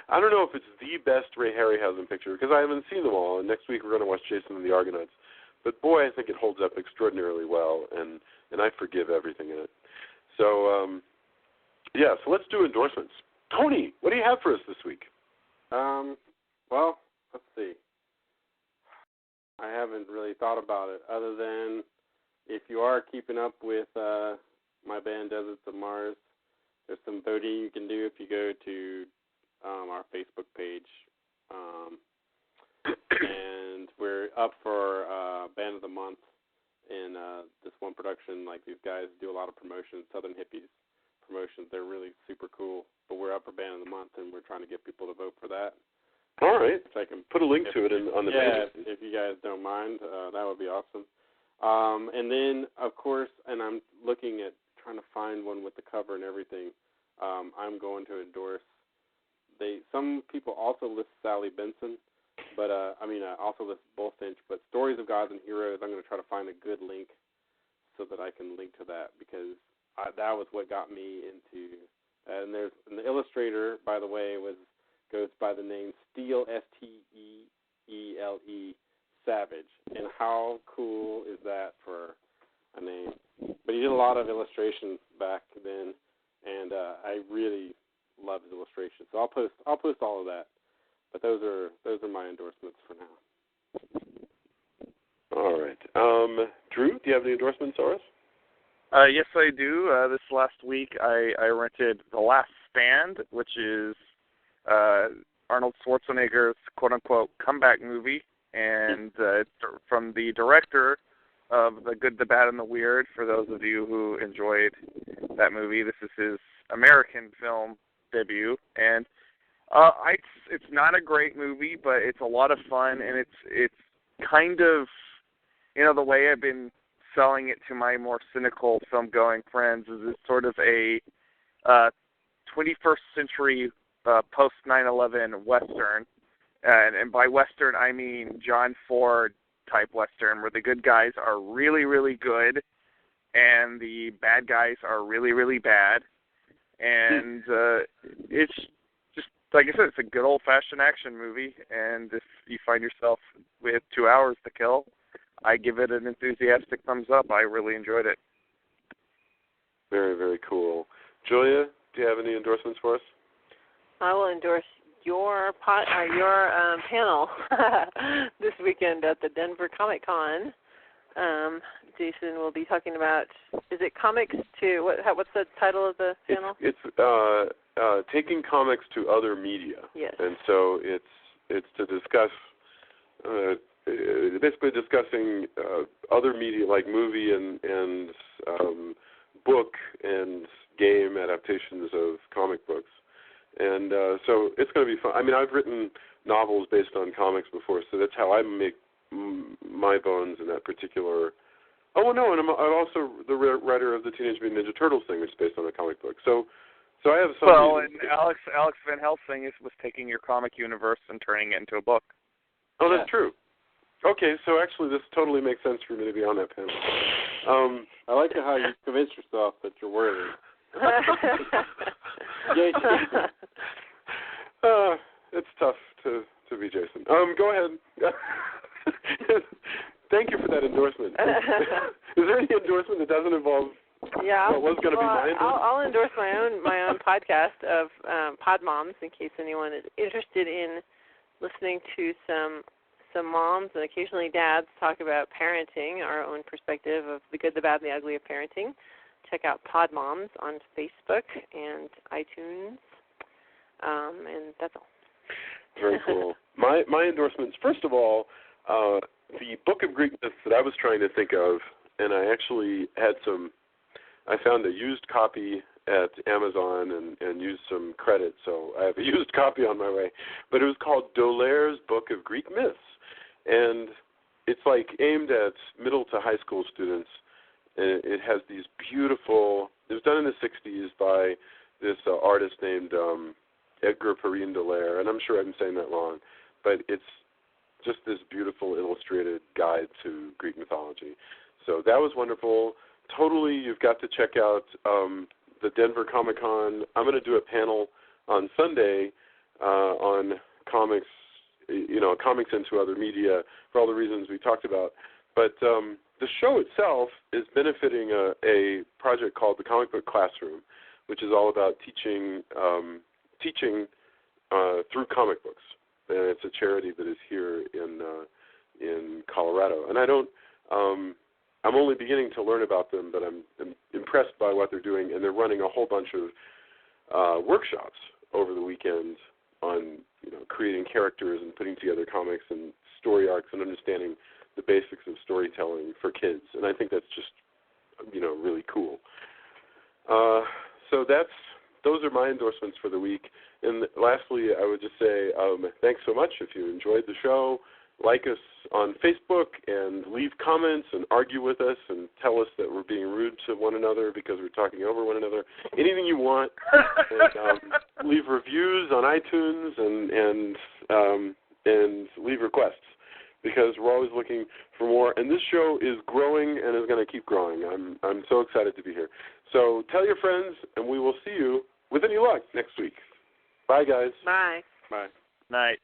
I don't know if it's the best Ray Harryhausen picture because I haven't seen them all, and next week we're going to watch Jason and the Argonauts. But boy, I think it holds up extraordinarily well, and I forgive everything in it. So, so let's do endorsements. Tony, what do you have for us this week? Well, let's see. I haven't really thought about it other than if you are keeping up with my band Deserts of Mars, there's some voting you can do if you go to our Facebook page. And we're up for Band of the Month in this one production. Like, these guys do a lot of promotions, Southern Hippies promotions. They're really super cool. But we're up for Band of the Month, and we're trying to get people to vote for that. All right. So I can put a link to it on the page. Yeah, if you guys don't mind, that would be awesome. And then, of course, and I'm looking at trying to find one with the cover and everything, I'm going to endorse. Some people also list Sally Benson, But, also this Bullfinch. But Stories of Gods and Heroes, I'm going to try to find a good link so that I can link to that, because that was what got me into. And the illustrator, by the way, goes by the name Steele, Steele, Savage. And how cool is that for a name? But he did a lot of illustrations back then, and I really love his illustrations. So I'll post all of that. But those are my endorsements for now. All right. Drew, do you have any endorsements for us? Yes, I do. This last week, I rented The Last Stand, which is Arnold Schwarzenegger's quote-unquote comeback movie, and it's from the director of The Good, the Bad, and the Weird. For those of you who enjoyed that movie, this is his American film debut, and it's not a great movie, but it's a lot of fun, and it's kind of, the way I've been selling it to my more cynical film-going friends is it's sort of a 21st century post 9/11 Western, and by Western I mean John Ford type Western, where the good guys are really, really good and the bad guys are really, really bad, and it's just, like I said, it's a good old-fashioned action movie, and if you find yourself with 2 hours to kill, I give it an enthusiastic thumbs up. I really enjoyed it. Very, very cool. Julia, do you have any endorsements for us? I will endorse your panel this weekend at the Denver Comic Con. Jason will be talking about, is it comics to, what's the title of the panel? It's taking comics to other media. Yes. And so it's to discuss, basically discussing other media like movie and book and game adaptations of comic books. And so it's going to be fun. I mean, I've written novels based on comics before, so that's how I make my bones in that particular. Oh, no, and I'm also the writer of the Teenage Mutant Ninja Turtles thing, which is based on a comic book. So I have some. Well, and Alex Van Helsing was taking your comic universe and turning it into a book. Oh, that's true. Okay, so actually this totally makes sense for me to be on that panel. I like how you convinced yourself that you're worthy. It's tough to be Jason. Go ahead. Thank you for that endorsement. Is there any endorsement that doesn't involve what was going to be my endorsement? I'll endorse my own podcast of Pod Moms, in case anyone is interested in listening to some moms and occasionally dads talk about parenting, our own perspective of the good, the bad, and the ugly of parenting. Check out Pod Moms on Facebook and iTunes, and that's all. Very cool. My endorsements, first of all, the Book of Greek Myths that I was trying to think of, and I actually I found a used copy at Amazon and used some credit, so I have a used copy on my way. But it was called Dolaire's Book of Greek Myths, and it's like aimed at middle to high school students. And it has these beautiful. It was done in the '60s by this artist named Edgar Perrine Dolaire, and I'm sure I'm saying that wrong, but it's just this beautiful illustrated guide to Greek mythology. So that was wonderful. Totally, you've got to check out the Denver Comic Con. I'm going to do a panel on Sunday on comics, comics into other media for all the reasons we talked about. But the show itself is benefiting a project called the Comic Book Classroom, which is all about teaching through comic books. And it's a charity that is here in Colorado. And I'm only beginning to learn about them, but I'm impressed by what they're doing. And they're running a whole bunch of workshops over the weekend on creating characters and putting together comics and story arcs and understanding the basics of storytelling for kids. And I think that's just really cool. So those are my endorsements for the week. And lastly, I would just say thanks so much. If you enjoyed the show, like us on Facebook and leave comments and argue with us and tell us that we're being rude to one another because we're talking over one another. Anything you want. And, leave reviews on iTunes and and leave requests, because we're always looking for more. And this show is growing and is going to keep growing. I'm so excited to be here. So tell your friends, and we will see you, with any luck, next week. Bye, guys. Bye. Bye. Night.